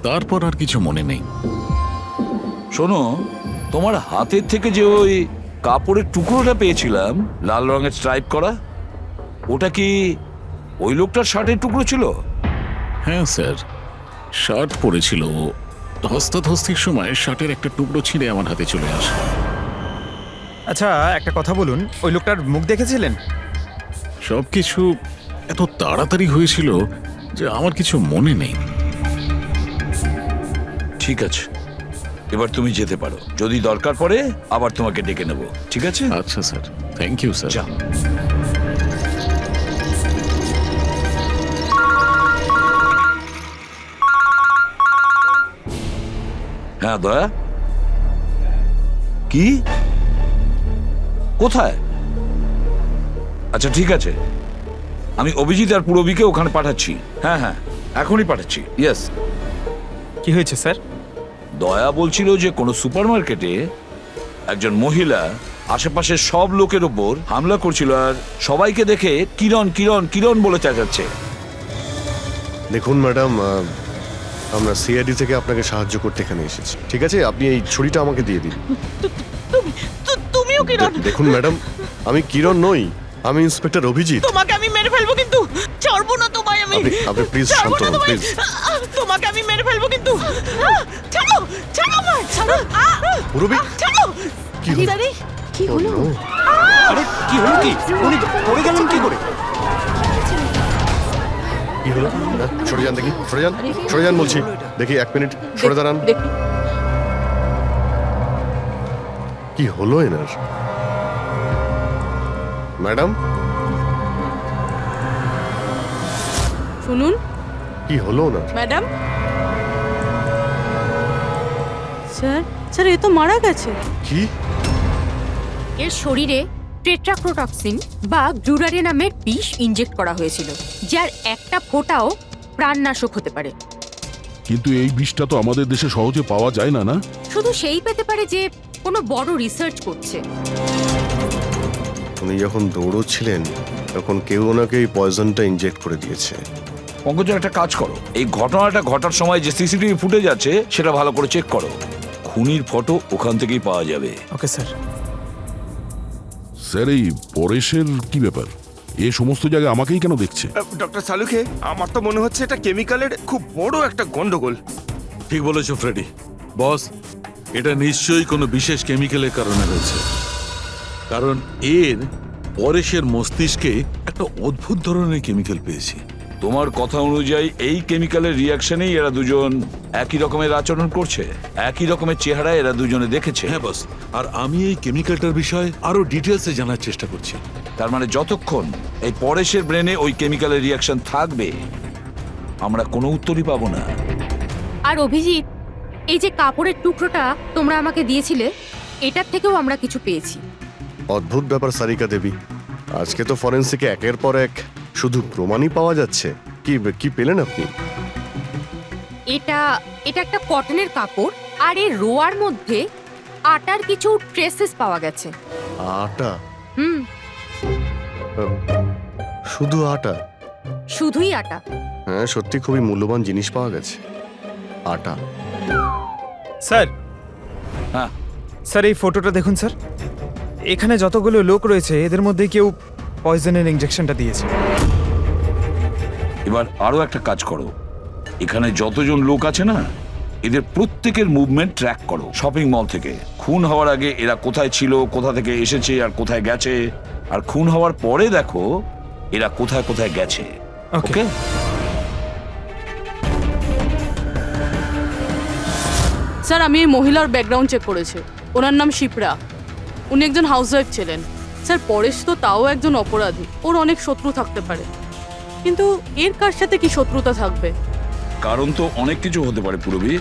তারপর আর কিছু মনে নেই। শোনো, তোমার হাতের থেকে যে ওই কাপড়ের টুকরোটা পেয়েছিলাম লাল রঙের স্ট্রাইপ করা, ওটা কি ওই লোকটার শার্টের টুকরো ছিল? হ্যাঁ স্যার, শার্ট পরেছিল ও। ধস্তাধস্তির সময় শার্টের একটা টুকরো ছিঁড়ে আমার হাতে চলে আসে। আচ্ছা একটা কথা বলুন, ওই লোকটার মুখ দেখেছিলেন? সবকিছু এত তাড়াতাড়ি হয়েছিল যে আমার কিছু মনে নেই। ঠিক আছে, এবার তুমি যেতে পারো। যদি দরকার পড়ে আবার তোমাকে ডেকে নেব, ঠিক আছে? আচ্ছা স্যার, থ্যাংক ইউ স্যার। যা। হ্যাঁ দয়া, কি? কোথায়? আচ্ছা ঠিক আছে, আমি অভিজিৎ আর পুরবীকে ওখানে পাঠাচ্ছি। হ্যাঁ হ্যাঁ, এখনই পাঠাচ্ছি। ইয়েস। কি হয়েছে স্যার? দয়া বলছিল যে কোনো সুপারমার্কেটে একজন মহিলা আশেপাশের সব লোকের ওপর হামলা করছিল আর সবাইকে দেখে কিরণ কিরণ কিরণ বলে চেঁচাচ্ছে। দেখুন ম্যাডাম, আমরা সিআইডি থেকে আপনাকে সাহায্য করতে এখানে এসেছি, ঠিক আছে? আপনি এই ছুরিটা আমাকে দিয়ে দিন। তুমিও কিরণ? দেখুন ম্যাডাম, আমি কিরণ নই, আমি ইন্সপেক্টর অভিজিৎ। তোমাকে আমি মেরে ফেলবো কিন্তু, ছাড়বো না তোমায় আমি। আপনি প্লিজ শান্ত হন প্লিজ। তোমাকে আমি মেরে ফেলবো কিন্তু। ছাড়ো, ছাড়ো আমায়, ছাড়ো। পুরবী, ছাড়ো। কি হলো? কি হলো? আরে কি হলো? কি উনি পড়ে গেলেন কি করে? কি হলো? সরে যান দেখি, সরে যান, সরে যান বলছি। দেখি 1 মিনিট সরে দাঁড়ান। কি হলো এনার? ম্যাডাম শুনুন। কি হলো ওনার? ম্যাডাম, স্যার, স্যার এ তো মারা গেছে। কি? এর শরীরে টেট্রাক্রোটক্সিন বা গ্লুরারে নামের বিষ ইনজেক্ট করা হয়েছিল, যার একটা ফোঁটাও প্রাণনাশক হতে পারে। কিন্তু এই বিষটা তো আমাদের দেশে সহজে পাওয়া যায় না, না? শুধু সেই পেতে পারে যে কোনো বড় রিসার্চ করছে। উনি যখন দৌড়চ্ছিলেন তখন কেউ ওনাকে এই পয়জনটা ইনজেক্ট করে দিয়েছে। পঙ্কজ, একটা কাজ করো, এই ঘটনাটা ঘটার সময় যে সিসিটিভি ফুটেজ আছে সেটা ভালো করে চেক করো। খুনির ফটো ওখান থেকেই পাওয়া যাবে। Okay sir. স্যার, এই পরেশের কি ব্যাপার? এ সমস্ত জায়গায় আমাকেই কেন দেখছে? ডক্টর সালুখে, আমার তো মনে হচ্ছে এটা কেমিক্যালের খুব বড় একটা গন্ডগোল। ঠিক বলেছো ফ্রেডি। বস, এটা নিশ্চয়ই কোনো বিশেষ কেমিক্যালের কারণে হয়েছে, কারণ এর পরেশের মস্তিষ্কে একটা অদ্ভুত ধরনের কেমিক্যাল পেয়েছি। তোমার কথা অনুযায়ী এই কেমিক্যালের রিয়াকশনেই এরা দুজন একই রকমের আচরণ করছে, একই রকমের চেহারা এরা দুজনে দেখেছে। হ্যাঁ বস, আর আমি এই কেমিক্যালটার বিষয়ে আরো ডিটেলসে জানার চেষ্টা করছি। তার মানে যতক্ষণ এই পরেশের ব্রেনে ওই কেমিক্যালের রিয়াকশন থাকবে আমরা কোনো উত্তরই পাবো না। আর অভিজিৎ, এই যে কাপড়ের টুকরোটা তোমরা আমাকে দিয়েছিলে, এটার থেকেও আমরা কিছু পেয়েছি। অদ্ভুত ব্যাপার সারিকা দেবী, আজকে তো ফরেন্সিকে একের পর এক শুধু প্রমাণই পাওয়া যাচ্ছে। কি কি পেলেন আপনি? এটা এটা একটা কটনের কাপড়, আর এর রোয়ার মধ্যে আটার কিছু ট্রেসেস পাওয়া গেছে। আটা? হুম, শুধু আটা? শুধুই আটা। হ্যাঁ, সত্যি খুবই মূল্যবান জিনিস পাওয়া গেছে, আটা। স্যার, হ্যাঁ স্যার এই ফটোটা দেখুন স্যার। এখানে যতগুলো লোক রয়েছে এদের মধ্যে কেউ পয়জনের ইনজেকশনটা দিয়েছে। এবার আরো একটা কাজ করো, এখানে যতজন লোক আছে না এদের প্রত্যেকের মুভমেন্ট ট্র্যাক করো। শপিং মল থেকে খুন হওয়ার আগে এরা কোথায় ছিল, কোথা থেকে এসেছে আর কোথায় গেছে, আর খুন হওয়ার পরে দেখো এরা কোথায় কোথায় গেছে। ওকে? স্যার, আমি এই মহিলার ব্যাকগ্রাউন্ড চেক করেছি। ওনার নাম শিপ্রা, উনি একজন হাউসওয়াইফ ছিলেন। স্যার, পরেশ তো তাও একজন অপরাধী, ওর অনেক শত্রু থাকতে পারে, কিন্তু এর কার সাথে কি শত্রুতা থাকবে? কারণ তো অনেক কিছু হতে পারে পুরবী,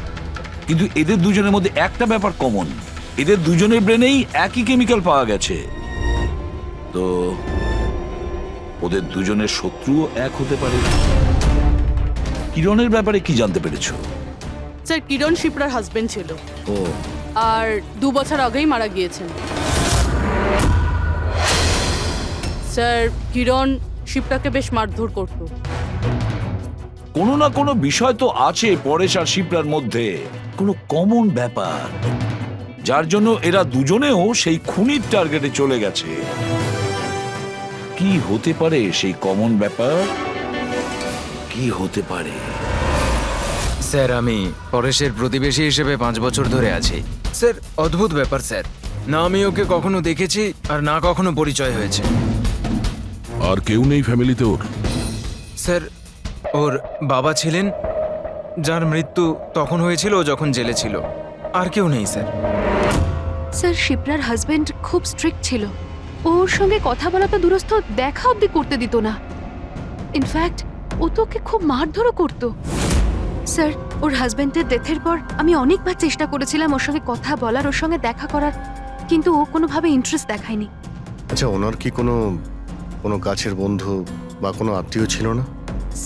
কিন্তু এদের দুজনের মধ্যে একটা ব্যাপার কমন, এদের দুজনের ব্রেনেই একই কেমিক্যাল পাওয়া গেছে। তো ওদের দুজনের শত্রুও এক হতে পারে। কিরণের ব্যাপারে কি জানতে পেরেছো? স্যার, কিরণ শিপ্রার হাজবেন্ড ছিল, ও আর 2 বছর আগেই মারা গিয়েছেন। স্যার, কিরণ শিপ্রাকে বেশ মারধর করত। কোনো না কোনো বিষয় তো আছে পরেশ আর শিপ্রার মধ্যে, কোনো কমন ব্যাপার, যার জন্য এরা দুজনেও সেই খুনির টার্গেটে চলে গেছে। কি হতে পারে সেই কমন ব্যাপার? কি হতে পারে? স্যার, আমি পরেশের প্রতিবেশী হিসেবে 5 বছর ধরে আছি। স্যার, অদ্ভুত ব্যাপার স্যার, না আমি ওকে কখনো দেখেছি আর না কখনো পরিচয় হয়েছে। আর কেউ নেই ফ্যামিলিতে ওর? স্যার, ওর বাবা ছিলেন, যার মৃত্যু তখন হয়েছিল ও যখন জেলে ছিল। আর কেউ নেই স্যার। স্যার, শিপ্রার হাজবেন্ড খুব স্ট্রিক্ট ছিল। ওর সঙ্গে কথা বলা তো দূরস্থ, দেখা অবধি করতে দিত না। ইনফ্যাক্ট ও তো ওকে খুব মারধরও করতো। স্যার, ওর হাজবেন্ডের ডেথের পর আমি অনেকবার চেষ্টা করেছিলাম ওর সঙ্গে কথা বলার, ওর সঙ্গে দেখা করার, কিন্তু ও কোনোভাবে ইন্টারেস্ট দেখায়নি। আচ্ছা, ওনার কি কোনো কোনো কাছের বন্ধু বা কোনো আত্মীয় ছিল না?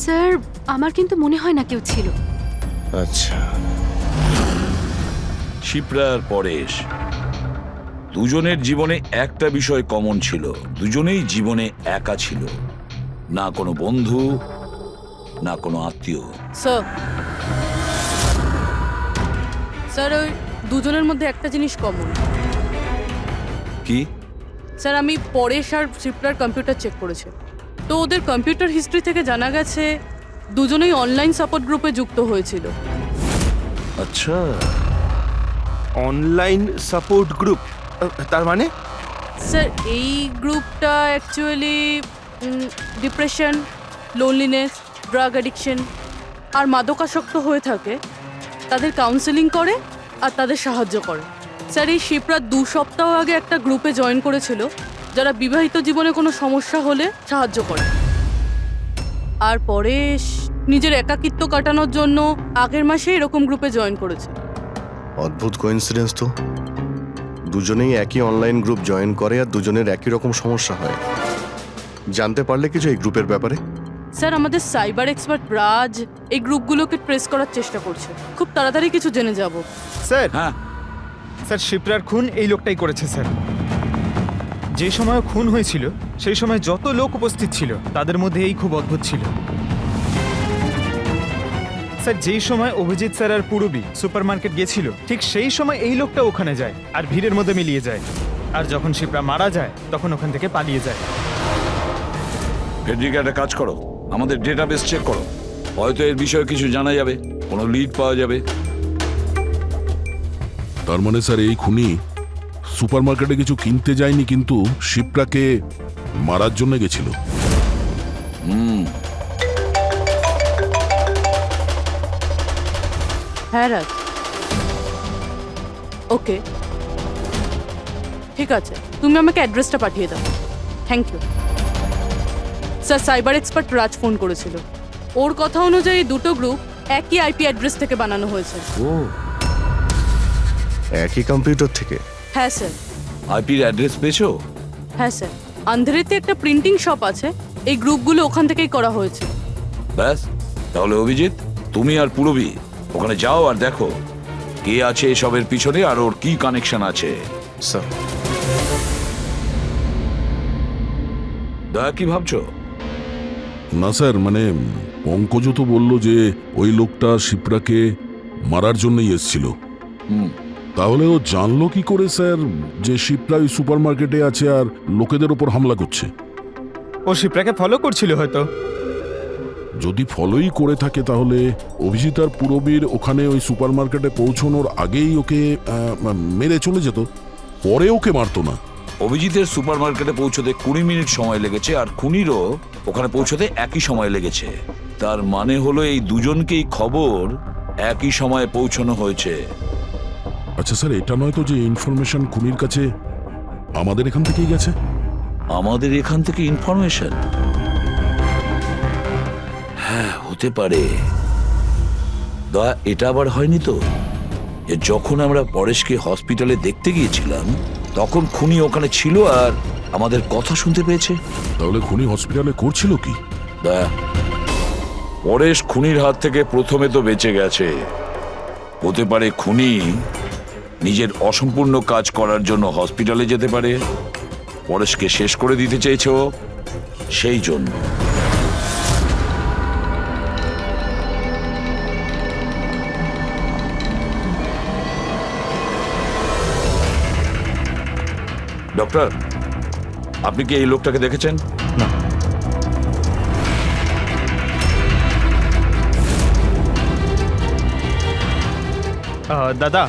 স্যার, আমার কিন্তু মনে হয় না কেউ ছিল। আচ্ছা, শিপ্রা আর পরেশ দুজনের জীবনে একটা বিষয় কমন ছিল, দুজনেই জীবনে একা ছিল, না কোনো বন্ধু না কোনো আত্মীয়। স্যার, স্যার ওই দুজনের মধ্যে একটা জিনিস কমন। কি? স্যার, আমি পরেশ আর শিপ্রার কম্পিউটার চেক করেছি, তো ওদের কম্পিউটার হিস্ট্রি থেকে জানা গেছে দুজনেই অনলাইন সাপোর্ট গ্রুপে যুক্ত হয়েছিল। আচ্ছা, অনলাইন সাপোর্ট গ্রুপ, তার মানে? স্যার, এই গ্রুপটা actually depression, loneliness, drug addiction আর মাদকাসক্ত হয়ে থাকে তাদের কাউন্সেলিং করে আর তাদের সাহায্য করে। স্যার, এই শিপ্রা 2 সপ্তাহ আগে একটা গ্রুপে জয়েন করেছিল যারা বিবাহিত জীবনে কোনো সমস্যা হলে সাহায্য করে। আর পরেশ নিজের একাকিত্ব কাটানোর জন্য আগের মাসে এরকম গ্রুপে জয়েন করেছে। অদ্ভুত কোইন্সিডেন্স তো, দুজনেই একই অনলাইন গ্রুপ জয়েন করে আর দুজনের একই রকম সমস্যা হয়। জানতে পারলে কিছু এই গ্রুপের ব্যাপারে? স্যার, আমাদের সাইবার এক্সপার্ট রাজ এই গ্রুপগুলোকে ট্রেস করার চেষ্টা করছে, খুব তাড়াতাড়ি কিছু জেনে যাব। স্যার, হ্যাঁ স্যার শিপ্রার খুন এই লোকটাই করেছে স্যার। যে সময় খুন হয়েছিল সেই সময় যত লোক উপস্থিত ছিল তাদের মধ্যে এই খুব অদ্ভুত ছিল। স্যার, যেই সময় অভিজিৎ স্যার আর পূরবী সুপার মার্কেট গেছিল ঠিক সেই সময় এই লোকটা ওখানে যায় আর ভিড়ের মধ্যে মিলিয়ে যায়, আর যখন শিপ্রা মারা যায় তখন ওখান থেকে পালিয়ে যায়। ফেডরিকা, একটা কাজ করো, আমাদের ডেটাবেস চেক করো, হয়তো এর বিষয়ে কিছু জানা যাবে, কোনো লিড পাওয়া যাবে। তার মানে স্যার এই খুনি সুপারমার্কেটে কিছু কিনতে যায়নি, কিন্তু শিপ্রাকে মারার জন্য গেছিল। হ্যাঁ রাজ, ওকে ঠিক আছে, তুমি আমাকে অ্যাড্রেসটা পাঠিয়ে দাও। Thank you sir. Cyber expert Raj phone করেছিল, ওর কথা অনুযায়ী দুটো গ্রুপ একই আইপি অ্যাড্রেস থেকে বানানো হয়েছে। ও একই কম্পিউটার থেকে? হ্যাঁ স্যার। আইপির অ্যাড্রেস পেয়েছো? হ্যাঁ স্যার, আন্ধারেতে একটা প্রিন্টিং শপ আছে, এই গ্রুপগুলো ওখান থেকেই করা হয়েছে। ব্যাস, তাহলে অভিজিৎ তুমি আর পুরবী ওখানে যাও আর দেখো কে আছে এসবের পিছনে আর ওর কি কানেকশন আছে। স্যার, দয়া কি ভাবছো? না স্যার, মানে পঙ্কজ তো বলল যে ওই লোকটা শিপ্রাকে মারার জন্যই এসেছিল। তাহলে ও জানলো কি করে স্যার যে শিপ্রা ওই সুপার মার্কেটে আছে আর লোকেদের ওপর হামলা করছে? ও শিপ্রাকে ফলো করছিল হয়তো। যদি ফলোই করে থাকে তাহলে অভিজিৎ আর পুরবীর ওখানে ওই সুপার মার্কেটে পৌঁছানোর আগেই ওকে মেরে চলে যেত, পরে ওকে মারতো না। অভিজিতের সুপার মার্কেটে পৌঁছতে 20 মিনিট সময় লেগেছে আর খুনিরও ওখানে পৌঁছতে একই সময় লেগেছে। তার মানে হলো এই দুজনকেই খবর একই সময়ে পৌঁছানো হয়েছে। আচ্ছা স্যার, এটা নয় তো যে ইনফরমেশন খুনির কাছে আমাদের এখান থেকেই গেছে? আমাদের এখান থেকে ইনফরমেশন? হ্যাঁ, হতে পারে। দয়া, এটা আবার হয়নি তো যে যখন আমরা পরেশকে হসপিটালে দেখতে গিয়েছিলাম তখন খুনি ওখানে ছিল আর আমাদের কথা শুনতে পেয়েছে? তাহলে খুনি হসপিটালে করছিল কি? দয়া, পরেশ খুনির হাত থেকে প্রথমে তো বেঁচে গেছে। হতে পারে খুনি নিজের অসম্পূর্ণ কাজ করার জন্য হসপিটালে যেতে পারে, পরেশকে শেষ করে দিতে চেয়েছে ও, সেই জন্য। ডক্টর, আপনি কি এই লোকটাকে দেখেছেন? না। দাদা,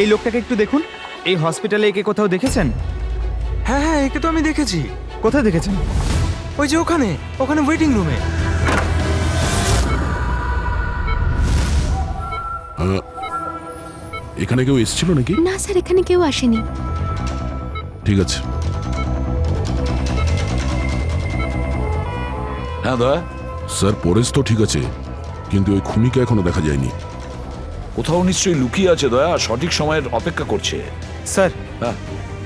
এই লোকটাকে একটু দেখুন। এই হসপিটালে একে কোথাও দেখেছেন? হ্যাঁ হ্যাঁ, একে তো আমি দেখেছি। কোথায় দেখেছেন? ওই যে ওখানে ওখানে ওয়েটিং রুমে। এখানে কেউ এসেছিল নাকি? না স্যার, এখানে কেউ আসেনি। ঠিক আছে। হ্যাঁ দয়া, স্যার, পরেশ তো ঠিক আছে, কিন্তু ওই খুনিকে এখনো দেখা যায়নি। কোথাও নিশ্চয়ই লুকিয়ে আছে দয়া, সঠিক সময়ের অপেক্ষা করছে। স্যার, হ্যাঁ,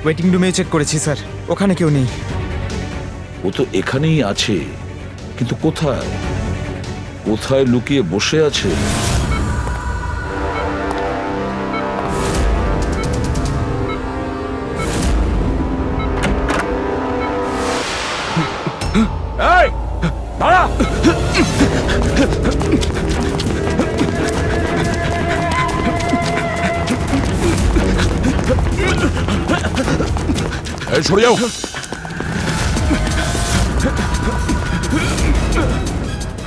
ওয়েটিং রুমে চেক করেছি স্যার, ওখানে কেউ নেই। ও তো এখানেই আছে, কিন্তু কোথায় কোথায় লুকিয়ে বসে আছে? এই, দাঁড়া! এই, সরে যাও।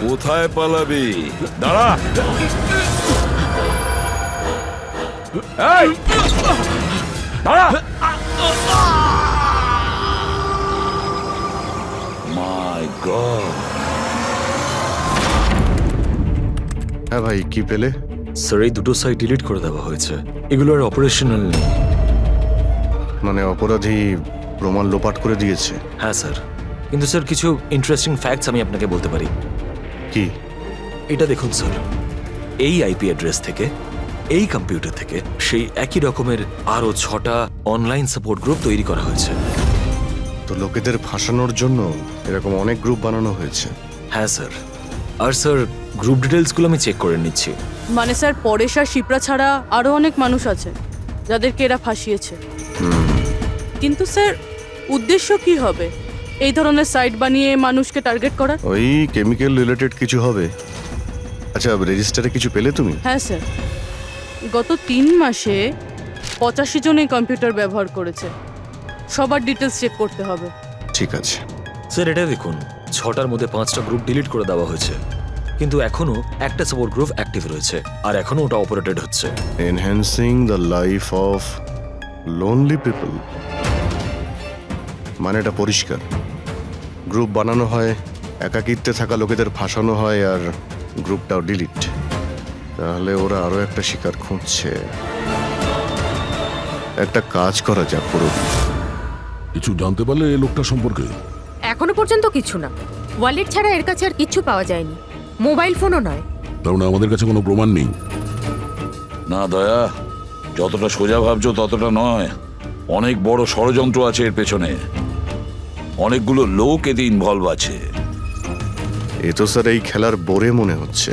কোথায় পালাবি? দাঁড়া! এই, দাঁড়া! মাই গড! হ্যাঁ ভাই, কি পেলে? স্যার, এই দুটো সাইট ডিলিট করে দেওয়া হয়েছে। এগুলো আর অপারেশনাল নেই। মানে অপরাধী প্রমাণ লোপাট করে দিয়েছে? হ্যাঁ স্যার, কিন্তু স্যার কিছু ইন্টারেস্টিং ফ্যাক্টস আমি আপনাকে বলতে পারি। কি? এটা দেখুন স্যার, এই আইপি অ্যাড্রেস থেকে, এই কম্পিউটার থেকে সেই একই রকমের আরও 6টা অনলাইন সাপোর্ট গ্রুপ তৈরি করা হয়েছে। তো লোকেদের ফাঁসানোর জন্য এরকম অনেক গ্রুপ বানানো হয়েছে? হ্যাঁ স্যার। আর স্যার, গ্রুপ ডিটেলসগুলো আমি চেক করে নিচ্ছি। মানে স্যার, পরেশ আর শিপ্রা ছাড়া আরও অনেক মানুষ আছে যাদেরকে এরা ফাঁসিয়েছে। কিন্তু স্যার, উদ্দেশ্য কি হবে এই ধরনের সাইট বানিয়ে মানুষকে টার্গেট করার? ওই কেমিক্যাল রিলেটেড কিছু হবে। আচ্ছা, রেজিস্টারে কিছু পেলে তুমি? হ্যাঁ স্যার, গত 3 মাসে 85 জন এই কম্পিউটার ব্যবহার করেছে। সবার ডিটেলস চেক করতে হবে। ঠিক আছে স্যার, এটা দেখুন, 6টার মধ্যে 5টা গ্রুপ ডিলিট করে দেওয়া হয়েছে, কিন্তু এখনো একটা সাপোর্ট গ্রুপ অ্যাক্টিভ রয়েছে আর এখনো ওটা অপারেটেড হচ্ছে। Enhancing the life of lonely people, মানে এটা পরিষ্কার গ্রুপ বানানো হয়, একাকিত্বে থাকা লোকেদের ফাঁসানো হয়, আর গ্রুপটাও ডিলিট। তাহলে ওরা আরো একটা শিকার খুঁজছে। একটা কাজ করা যাক পুরো। কিছু জানতে পারলে এই লোকটা সম্পর্কে? এখনো পর্যন্ত কিছু না। ওয়ালেট ছাড়া এর কাছে আর কিচ্ছু পাওয়া যায়নি, মোবাইল ফোনও নয়। তার মানে আমাদের কাছে কোনো প্রমাণ নেই। না দয়া, যতটা সোজা ভাবছো ততটা নয়। অনেক বড় ষড়যন্ত্র আছে এর পেছনে, অনেকগুলো লোক এতে ইনভলভ আছে। এ তো স্যার এই খেলার বোরে মনে হচ্ছে,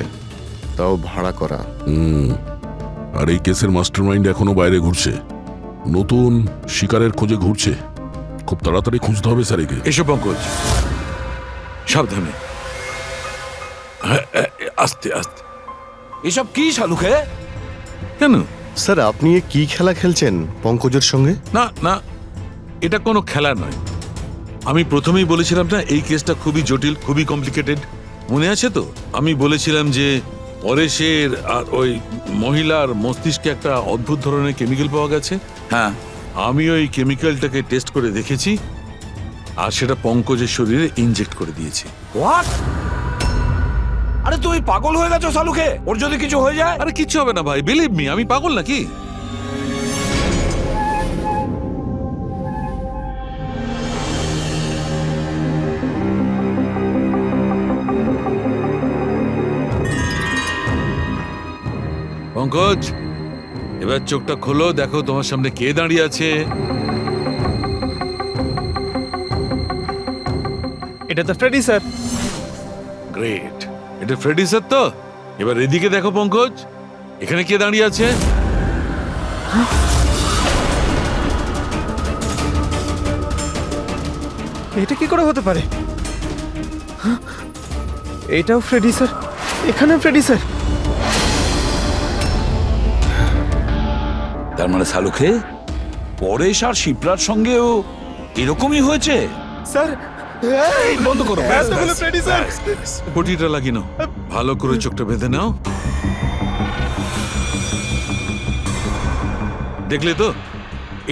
তাও ভাড়া করা। আর এই কেসের মাস্টারমাইন্ড এখনো বাইরে ঘুরছে, নতুন শিকারের খোঁজে ঘুরছে। খুব তাড়াতাড়ি খুঁজতে হবে স্যার একে। এসো পঙ্কজ, সাবধানে, আস্তে আস্তে। এসব কি শালুকে? কেন? স্যার আপনি এ কি খেলা খেলছেন পঙ্কজের সঙ্গে? না না, এটা কোনো খেলা নয়। আমি প্রথমেই বলেছিলাম না এই কেসটা খুবই জটিল, খুবই কমপ্লিকেটেড। মনে আছে তো? আমি বলেছিলাম যে পরেশের আর ওই মহিলার মস্তিষ্কে একটা অদ্ভুত ধরনের কেমিক্যাল পাওয়া গেছে। হ্যাঁ, আমি ওই কেমিক্যালটাকে টেস্ট করে দেখেছি, আর সেটা পঙ্কজের শরীরে ইনজেক্ট করে দিয়েছি। হোয়াট? আরে তুই পাগল হয়ে গেছো শালুকে? ওর যদি কিছু হয়ে যায়? আরে কিচ্ছু হবে না ভাই, বিলিভ মি, আমি পাগল নাকি? পঙ্কজ, এবার চোখটা খোলো, দেখো তোমার সামনে কে দাঁড়িয়ে আছে। এটা তো ফ্রেডি স্যার। গ্রেট, এটা ফ্রেডি স্যার তো? এবার এদিকে দেখো পঙ্কজ, এখানে কে দাঁড়িয়ে আছে? এটা কি করে হতে পারে? হ্যাঁ? এটাও ফ্রেডি স্যার, এখানেও ফ্রেডি স্যার। তার মানে শালুকে পরেশ আর শিপ্রার সঙ্গেও এরকমই হয়েছে? স্যার বন্ধ করো। এতগুলো ফ্রেডি স্যার। পটিটা লাগিয়ে নাও, ভালো করে চোখটা বেঁধে নাও। দেখলে তো,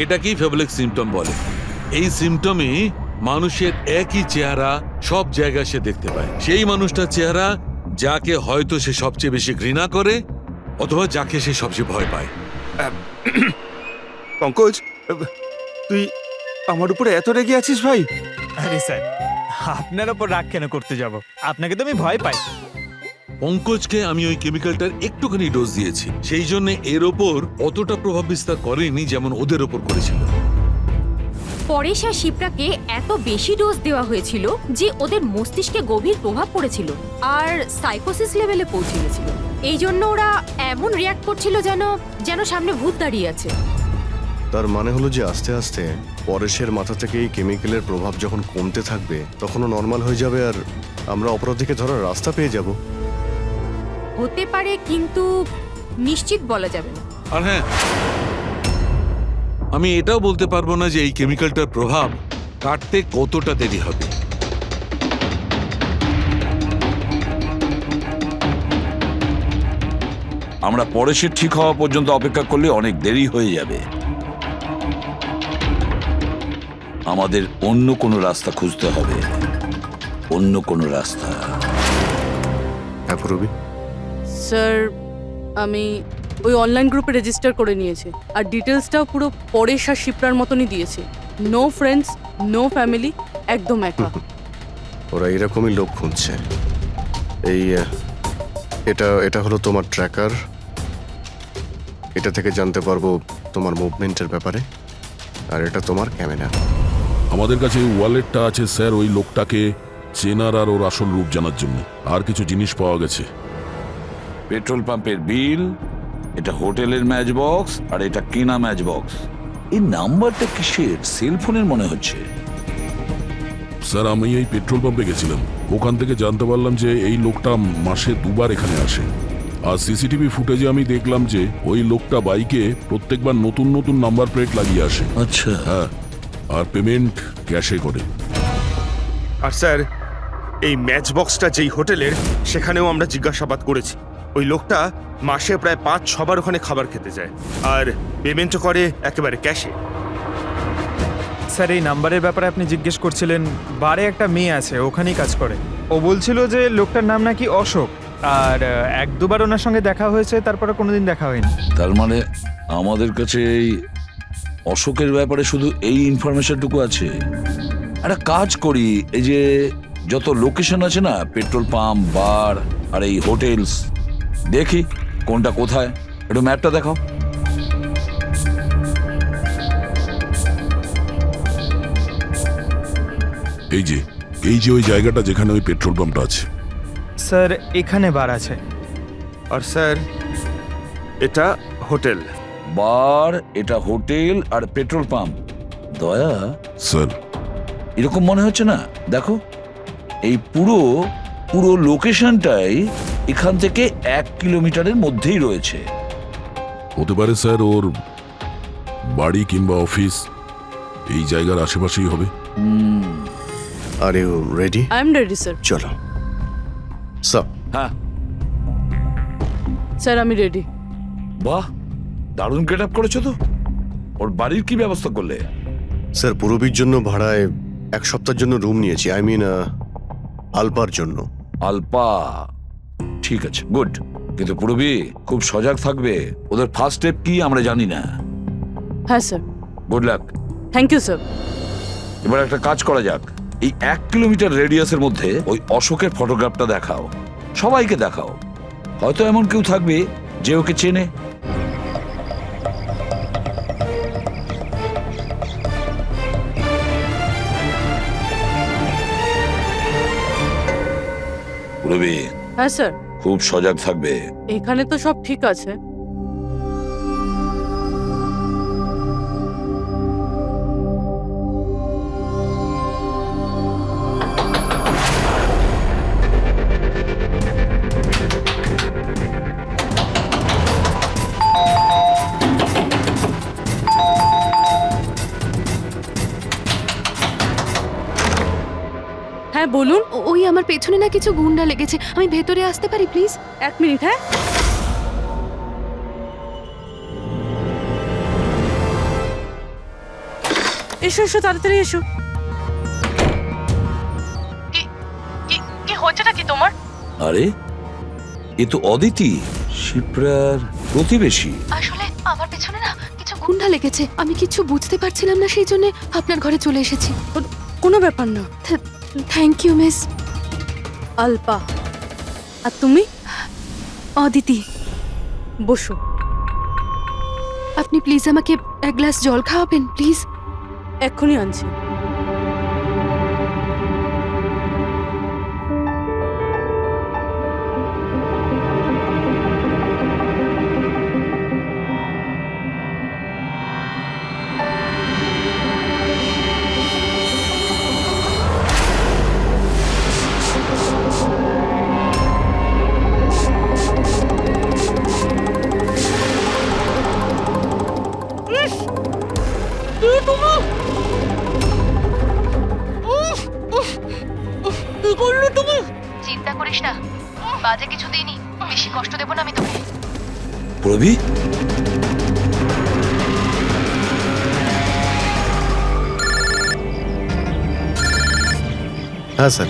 এটাকেই ফেবলিক সিমটম বলে। এই সিমটমে মানুষের একই চেহারা সব জায়গায় সে দেখতে পায়। সেই মানুষটার চেহারা যাকে হয়তো সে সবচেয়ে বেশি ঘৃণা করে, অথবা যাকে সে সবচেয়ে ভয় পায়। পঙ্কজ, তুই আমার উপরে এত রেগে আছিস ভাই? আরে স্যার, আপনার ওপর রাগ কেন করতে যাব? আপনাকে তো আমি ভয় পাই। পঙ্কজকে আমি ওই কেমিক্যালটার একটুখানি ডোজ দিয়েছি, সেই জন্য এর ওপর অতটা প্রভাব বিস্তার করেনি যেমন ওদের ওপর করেছিল। পরেশ আর শিপ্রাকে এত বেশি ডোজ দেওয়া হয়েছিল যে ওদের মস্তিষ্কে গভীর প্রভাব পড়েছিল আর সাইকোসিস লেভেলে পৌঁছে গেছিল। এই জন্য ওরা এমন রিয়াক্ট করছিল যেন যেন সামনে ভূত দাঁড়িয়ে আছে। তার মানে হলো যে আস্তে আস্তে পরেশের মাথা থেকে এই কেমিক্যালের প্রভাব যখন কমতে থাকবে, তখনও নর্মাল হয়ে যাবে, আর আমরা অপরাধীকে ধরার রাস্তা পেয়ে যাব। হতে পারে, কিন্তু নিশ্চিত বলা যাবে না। আর হ্যাঁ, আমি এটাও বলতে পারবো না যে এই কেমিক্যালটার প্রভাব কাটতে কতটা দেরি হবে। আমরা পরেশের ঠিক হওয়া পর্যন্ত অপেক্ষা করলে অনেক দেরি হয়ে যাবে। আমাদের অন্য কোনো রাস্তা খুঁজতে হবে, অন্য কোনো রাস্তা। হ্যাঁ রবি, স্যার আমি ওই অনলাইন গ্রুপে রেজিস্টার করে নিয়েছি, আর ডিটেলসটাও পুরো পরেশ আর শিপ্রার মতনই দিয়েছি। নো ফ্রেন্ডস, নো ফ্যামিলি, একদম একা। ওরা এরকমই লোক খুঁজছে। এই এটা হলো তোমার ট্র্যাকার। এটা থেকে জানতে পারবো তোমার মুভমেন্টের ব্যাপারে, আর এটা তোমার ক্যামেরা। আমাদের কাছে ওয়ালেটটা আছে স্যার, ওই লোকটাকে চেনার আর ওর আসল রূপ জানার জন্য। আর কিছু জিনিস পাওয়া গেছে। পেট্রোল পাম্পের বিল, এটা হোটেলের ম্যাচ বক্স, আর এটা কেনা ম্যাচ বক্স। এই নাম্বারটা কিসের? সেলফোনের মনে হচ্ছে। স্যার আমি এই পেট্রোল পাম্পে গেছিলাম, ওখান থেকে জানতে পারলাম যে এই লোকটা মাসে 2 বার এখানে আসে। আর সিসিটিভি ফুটেজে আমি দেখলাম যে ওই লোকটা বাইকে প্রত্যেকবার নতুন নতুন নাম্বার প্লেট লাগিয়ে আসে। আচ্ছা, হ্যাঁ, আর পেমেন্ট ক্যাশে করে। আর স্যার, এই ম্যাচ বক্সটা যেই হোটেলের, সেখানেও আমরা জিজ্ঞাসাবাদ করেছি। ওই লোকটা মাসে প্রায় 5-6 বার ওখানে খাবার খেতে যায়, আর পেমেন্টও করে একেবারে ক্যাশে। স্যার এই নাম্বারের ব্যাপারে আপনি জিজ্ঞেস করছিলেন, বারে একটা মেয়ে আছে, ওখানেই কাজ করে। ও বলছিল যে লোকটার নাম নাকি অশোক, আর এক দুবার ওনার সঙ্গে দেখা হয়েছে, তারপরে কোনোদিন দেখা হয়নি। তার মানে আমাদের কাছে এই অশোকের ব্যাপারে শুধু এই ইনফরমেশনটুকু আছে। একটা কাজ করি, এই যে যত লোকেশন আছে না, পেট্রোল পাম্প, বার আর এই হোটেলস, দেখি কোনটা কোথায়। একটু ম্যাপটা দেখাও। এই যে ওই জায়গাটা যেখানে ওই পেট্রোল পাম্পটা আছে। স্যার এখানে বার আছে। আর স্যার এটা হোটেল। বার, এটা হোটেল আর পেট্রোল পাম্প। দয়া, স্যার এরকম মনে হচ্ছে না? দেখো, এই পুরো লোকেশনটাই এখান থেকে 1 কিলোমিটারের মধ্যেই রয়েছে। হতে পারে স্যার ওর বাড়ি কিংবা অফিস এই জায়গার আশেপাশেই হবে। Are you ready? I am ready sir. চলো স্যার। হ্যাঁ, স্যার আমি রেডি। বাহ, দারুণ গেট আপ করেছো তো। ওর বাড়ির কি ব্যবস্থা করলে? স্যার পূরবীর জন্য ভাড়ায় 1 সপ্তাহের জন্য রুম নিয়েছি, আই মিন আলপার জন্য। আলপা, ঠিক আছে, গুড। কিন্তু পুরবি খুব সজাগ থাকবে। ওদের ফার্স্ট স্টেপ কি আমরা জানি না। হ্যাঁ sir. Good luck. Thank you sir. এবার একটা কাজ করা যাক, এই 1 কিলোমিটার রেডিয়াসের মধ্যে ওই অশোকের ফটোগ্রাফটা দেখাও, সবাইকে দেখাও। হয়তো এমন কেউ থাকবে যে ওকে চেনে। পুরবি হ্যাঁ স্যার। খুব সজাগ থাকবে। এখানে তো সব ঠিক আছে। হ্যাঁ বলুন। ওই আমার পেছনে না কিছু গুন্ডা লেগেছে, আমি ভেতরে আসতে পারি প্লিজ? 1 মিনিট। হ্যাঁ, এসো এসো, তাড়াতাড়ি এসো। কি হচ্ছেটা কি তোমার? আরে, এ তো অদিতি, শিপ্রার প্রতিবেশী। আসলে আমার পেছনে না কিছু গুন্ডা লেগেছে, আমি কিছু বুঝতে পারছিলাম না, সেই জন্য আপনার ঘরে চলে এসেছি। কোনো ব্যাপার না। Thank you miss. আলপা। আর তুমি? অদিতি। বসো। আপনি প্লিজ আমাকে 1 গ্লাস জল খাওয়াবেন প্লিজ? এক্ষুনি আনছি। চিন্তা করিস না, বাজে কিছু দিইনি, বেশি কষ্ট দেব না আমি তোকে। পুরবি, হ্যাঁ স্যার।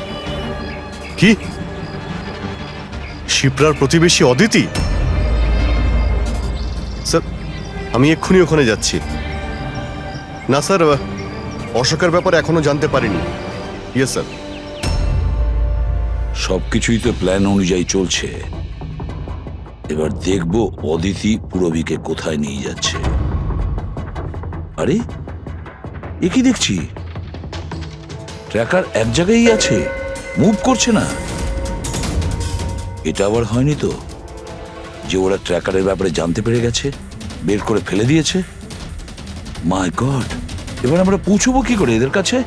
কি শিপ্রার প্রতিবেশী অদিতি? স্যার আমি এক্ষুনি ওখানে যাচ্ছি। না স্যার, অশোকের ব্যাপারে এখনো জানতে পারিনি। Yes sir. সবকিছুই তো প্ল্যান অনুযায়ী চলছে। এবার দেখব অদিতি পুরবীকে কোথায় নিয়ে যাচ্ছে। আরে, এ কি দেখছি? ট্র্যাকার এক জায়গায় আছে, মুভ করছে না। এটা আবার হয়নি তো যে ওরা ট্র্যাকারের ব্যাপারে জানতে পেরে গেছে, বের করে ফেলে দিয়েছে? মাই গড, এবার আমরা পৌঁছবো কি করে এদের কাছে?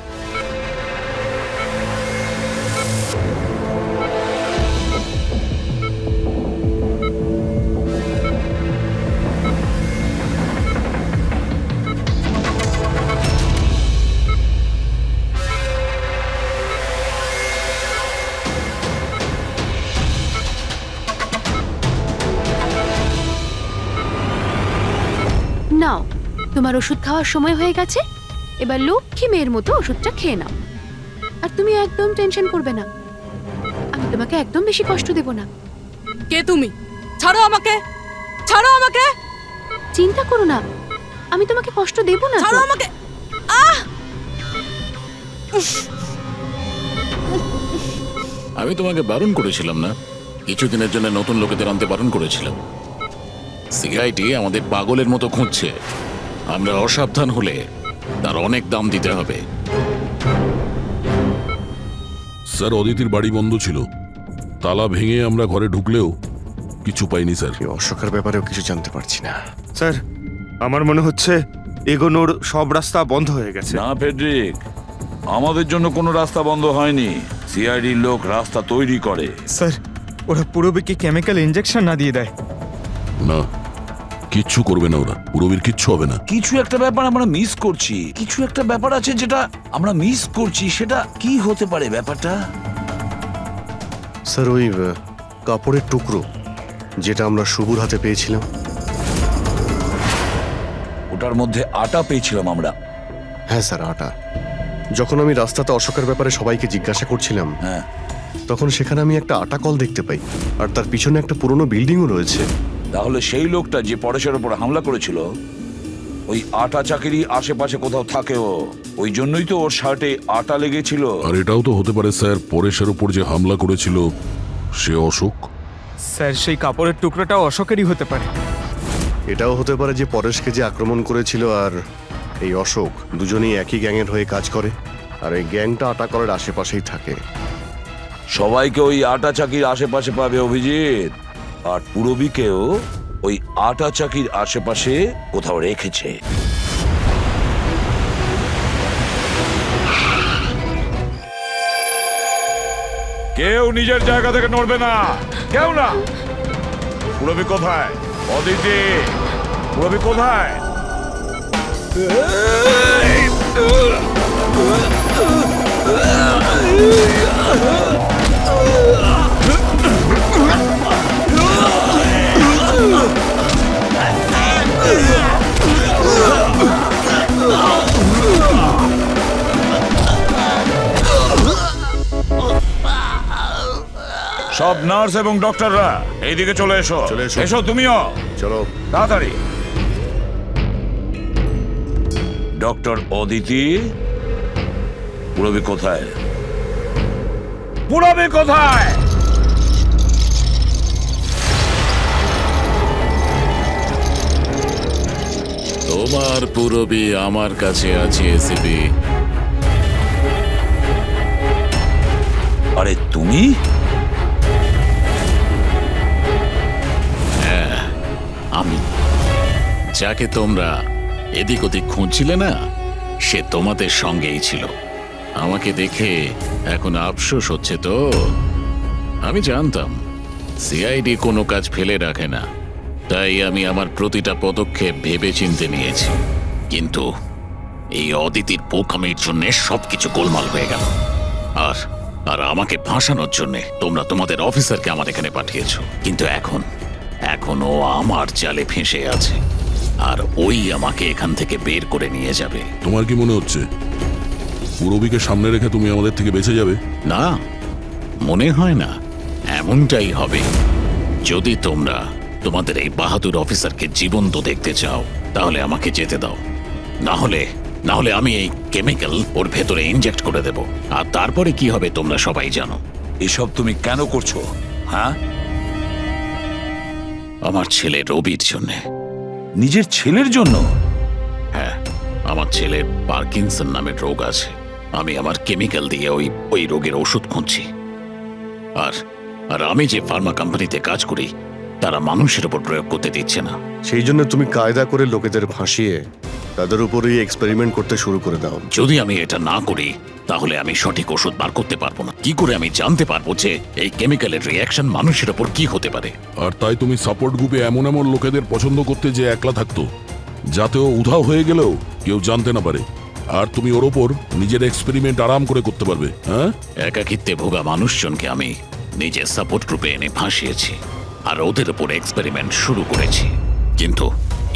নাও, তোমার ওষুধ খাওয়ার সময় হয়ে গেছে, এবার লক্ষ্মী মেয়ের মতো ওষুধটা খেয়ে নাও। আর তুমি একদম টেনশন করবে না, আমি তোমাকে একদম বেশি কষ্ট দেব না। কে তুমি? ছাড়ো আমাকে, ছাড়ো আমাকে, চিন্তা করো না, আমি তোমাকে কষ্ট দেব না। ছাড়ো তো। আমাকে। আমি তোমাকে বারণ করেছিলাম না? কিছুদিনের জন্য নতুন লোকেদের আনতে বারণ করেছিলাম। সিআইডি আমাদের পাগলের মতো খুঁজছে। আমরা অসাবধান হলে তার অনেক দাম দিতে হবে। স্যার, অদিতির বাড়ি বন্ধ ছিল, তালা ভেঙে আমরা ঘরে ঢুকলেও কিছু পাইনি স্যার। এই অশোকের ব্যাপারেও কিছু জানতে পারছি না। স্যার, আমার মনে হচ্ছে এগোনোর সব রাস্তা বন্ধ হয়ে গেছে। না ফেডরিক, আমাদের জন্য কোনো রাস্তা বন্ধ হয়নি। সিআইডির লোক রাস্তা তৈরি করে। স্যার, ওরা পুরোবিকে কেমিক্যাল ইনজেকশন না দিয়ে দেয়? না, কিচ্ছু করবে না ওরা, পুরবীর কিচ্ছু হবে না। কিছু একটা ব্যাপার আমরা মিস করছি, কিছু একটা ব্যাপার আছে যেটা আমরা মিস করছি। সেটা কি হতে পারে ব্যাপারটা? স্যার, ওই কাপড়ের টুকরো যেটা আমরা শুভর হাতে পেয়েছিলাম। ওটার মধ্যে আটা পেয়েছিলাম আমরা। হ্যাঁ স্যার, আটা। যখন আমি রাস্তাতে অশোকের ব্যাপারে সবাইকে জিজ্ঞাসা করছিলাম, হ্যাঁ, তখন সেখানে আমি একটা আটা কল দেখতে পাই, আর তার পিছনে একটা পুরনো বিল্ডিংও রয়েছে। তাহলে সেই লোকটা যে পরেশের উপর হামলা করেছিল, ওই আটা চাকিরি আশেপাশে কোথাও থাকে ও। ওই জন্যই তো ওর শার্টে আটা লেগেছিল। আর এটাও তো হতে পারে স্যার, পরেশের উপর যে হামলা করেছিল সে অশোক। স্যার, সেই কাপড়ের টুকরোটাও অশোকেরই হতে পারে। এটাও হতে পারে যে পরেশকে যে আক্রমণ করেছিল আর এই অশোক দুজনেই একই গ্যাংয়ের হয়ে কাজ করে, আর এই গ্যাংটা আটা কলের আশেপাশেই থাকে। সবাইকে ওই আটা চাকির আশেপাশে পাবে অভিজিৎ, আর পুরবীকেও ওই আটা চাকির আশেপাশে কোথাও রেখেছে। কেউ নিজের জায়গা থেকে নড়বে না, কেউ না। পুরবী কোথায়? অদিতি, পুরবী কোথায়? সব নার্স এবং ডক্টররা এইদিকে চলে এসো। চলে এসো। এসো তুমিও, চলো তাড়াতাড়ি। ডক্টর অদিতি, পুরবী কোথায়? পুরবী কোথায়? তোমার পুরবী আমার কাছে আছে এসিপি। আরে তুমি? হ্যাঁ, আমি। যাকে তোমরা এদিক ওদিক খুঁজছিলে না, সে তোমাদের সঙ্গেই ছিল। আমাকে দেখে এখন আফসোস হচ্ছে তো? আমি জানতাম সিআইডি কোনো কাজ ফেলে রাখে না, তাই আমি আমার প্রতিটা পদক্ষেপ ভেবে চিন্তে নিয়েছি। কিন্তু এই অদিতির বোকামির জন্য সবকিছু গোলমাল হয়ে গেল। আর আর আমাকে ফাঁসানোর জন্য তোমরা তোমাদের অফিসারকে আমার এখানে পাঠিয়েছো। কিন্তু এখন ও আমার জালে ফেঁসে আছে, আর ওই আমাকে এখান থেকে বের করে নিয়ে যাবে। তোমার কি মনে হচ্ছে পুরবীকে সামনে রেখে তুমি আমাদের থেকে বেঁচে যাবে? না, মনে হয় না। এমনটাই হবে। যদি তোমরা তোমাদের এই বাহাদুর অফিসারকে জীবন্ত দেখতে চাও, তাহলে আমাকে যেতে দাও। না হলে আমি এই কেমিক্যাল ওর ভেতরে ইনজেক্ট করে দেব, আর তারপরে কি হবে তোমরা সবাই জানো। এসব তুমি কেন করছো? হ্যাঁ, আমার ছেলে রবির জন্যে। নিজের ছেলের জন্য? হ্যাঁ, আমার ছেলের পার্কিনসন নামের রোগ আছে। আমি আমার কেমিক্যাল দিয়ে ওই রোগের ওষুধ খুঁজছি। আর আমি যে ফার্মা কোম্পানিতে কাজ করি, তারা মানুষের উপর প্রয়োগ করতে দিচ্ছে না। সেই জন্য তুমি কায়দা করে লোকেদের ফাঁসিয়ে তাদের উপরেই এক্সপেরিমেন্ট করতে শুরু করে দাও। যদি আমি এটা না করি, তাহলে আমি সঠিক ওষুধ বার করতে পারবো না। কি করে আমি জানতে পারবো যে এই কেমিক্যালের রিঅ্যাকশন মানুষের উপর কি হতে পারে? আর তাই তুমি সাপোর্ট গ্রুপে এমন এমন লোকেদের পছন্দ করতে যে একলা থাকতো, যাতে ও উধাও হয়ে গেলেও কেউ জানতে না পারে, আর তুমি ওর ওপর নিজের এক্সপেরিমেন্ট আরাম করে করতে পারবে। হ্যাঁ, একাকিত্বে ভোগা মানুষজনকে আমি নিজের সাপোর্ট গ্রুপে এনে ফাঁসিয়েছি, আর ওদের উপর এক্সপেরিমেন্ট শুরু করেছি। কিন্তু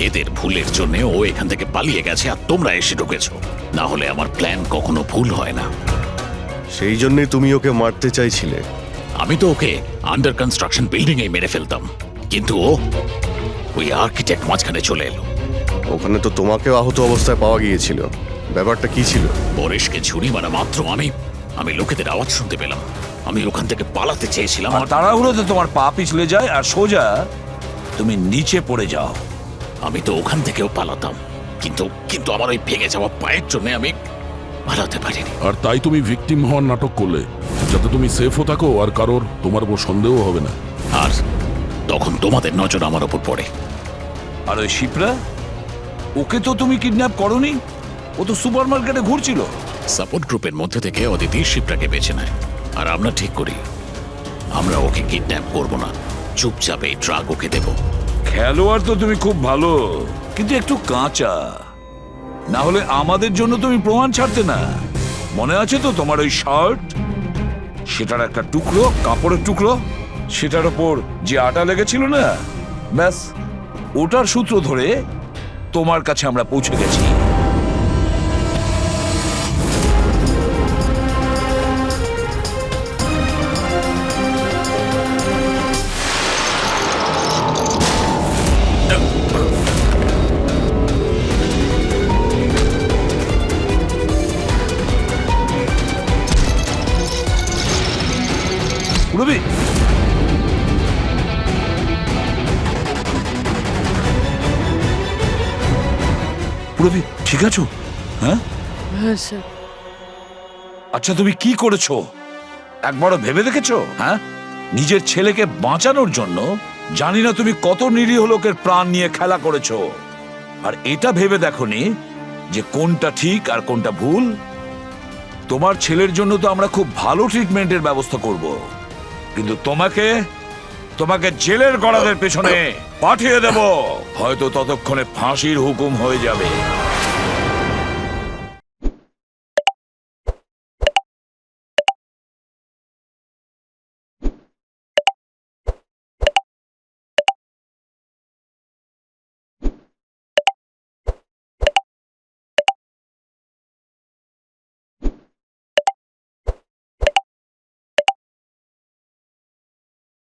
এদের ভুলের জন্য ও এখান থেকে পালিয়ে গেছে আর তোমরা এসে ঢুকেছো। না হলে আমার প্ল্যান কখনো ভুল হয় না। সেই জন্যই তুমি ওকে মারতে চাইছিলে। আমি তো ওকে আন্ডার কনস্ট্রাকশন বিল্ডিং এ মেরে ফেলতাম, কিন্তু ও ওই আর্কিটেক্ট মাঝখানে চলে এলো। ওখানে তো তোমাকেও আহত অবস্থায় পাওয়া গিয়েছিল, ব্যাপারটা কি ছিল? পরেশকে ছুরি মারা মাত্র আমি লোকেদের আওয়াজ শুনতে পেলাম। আমি ওখান থেকে পালাতে চেয়েছিলাম আর তাড়াহুড়োতে তোমার পা পিছলে যায় আর সোজা তুমি নিচে পড়ে যাও। আমি তো ওখান থেকেও পালাতাম, কিন্তু কিন্তু আমার ওই ভেঙে যাওয়া পায়ের জন্য আমি পালাতে পারিনি। আর তাই তুমি ভিকটিম হওয়ার নাটক করলে, যাতে তুমি সেফও থাকো আর কারোর তোমার উপর সন্দেহ হবে না। আর তখন তোমাদের নজর আমার ওপর পড়ে। আর ওই শিপ্রা, ওকে তো তুমি কিডন্যাপ করনি, ও তো সুপারমার্কেটে ঘুরছিল। সাপোর্ট গ্রুপের মধ্যে থেকে অদিতি শিপ্রাকে বেছে নেয়, আর আমরা ঠিক করি আমরা ওকে কিডন্যাপ করব না, চুপচাপ এই ট্রাক ওকে দেব। খেলোয়াড় তো তুমি খুব ভালো, কিন্তু একটু কাঁচা। না হলে আমাদের জন্য তুমি প্রমাণ ছাড়তে না। মনে আছে তো তোমার ওই শার্ট, সেটার একটা টুকরো, কাপড়ের টুকরো, সেটার ওপর যে আটা লেগেছিল না, ব্যাস ওটার সূত্র ধরে তোমার কাছে আমরা পৌঁছে গেছি। রবি, রবি ঠিক আছো? হ্যাঁ হ্যাঁ স্যার। আচ্ছা, তুমি কি করেছো একবারও ভেবে দেখেছো? হ্যাঁ, নিজের ছেলেকে বাঁচানোর জন্য জানি না তুমি কত নিরীহ লোকের প্রাণ নিয়ে খেলা করেছো। আর এটা ভেবে দেখোনি যে কোনটা ঠিক আর কোনটা ভুল। তোমার ছেলের জন্য তো আমরা খুব ভালো ট্রিটমেন্টের ব্যবস্থা করব, কিন্তু তোমাকে জেলের গড়াদের পেছনে পাঠিয়ে দেব। হয়তো ততক্ষণে ফাঁসির হুকুম হয়ে যাবে।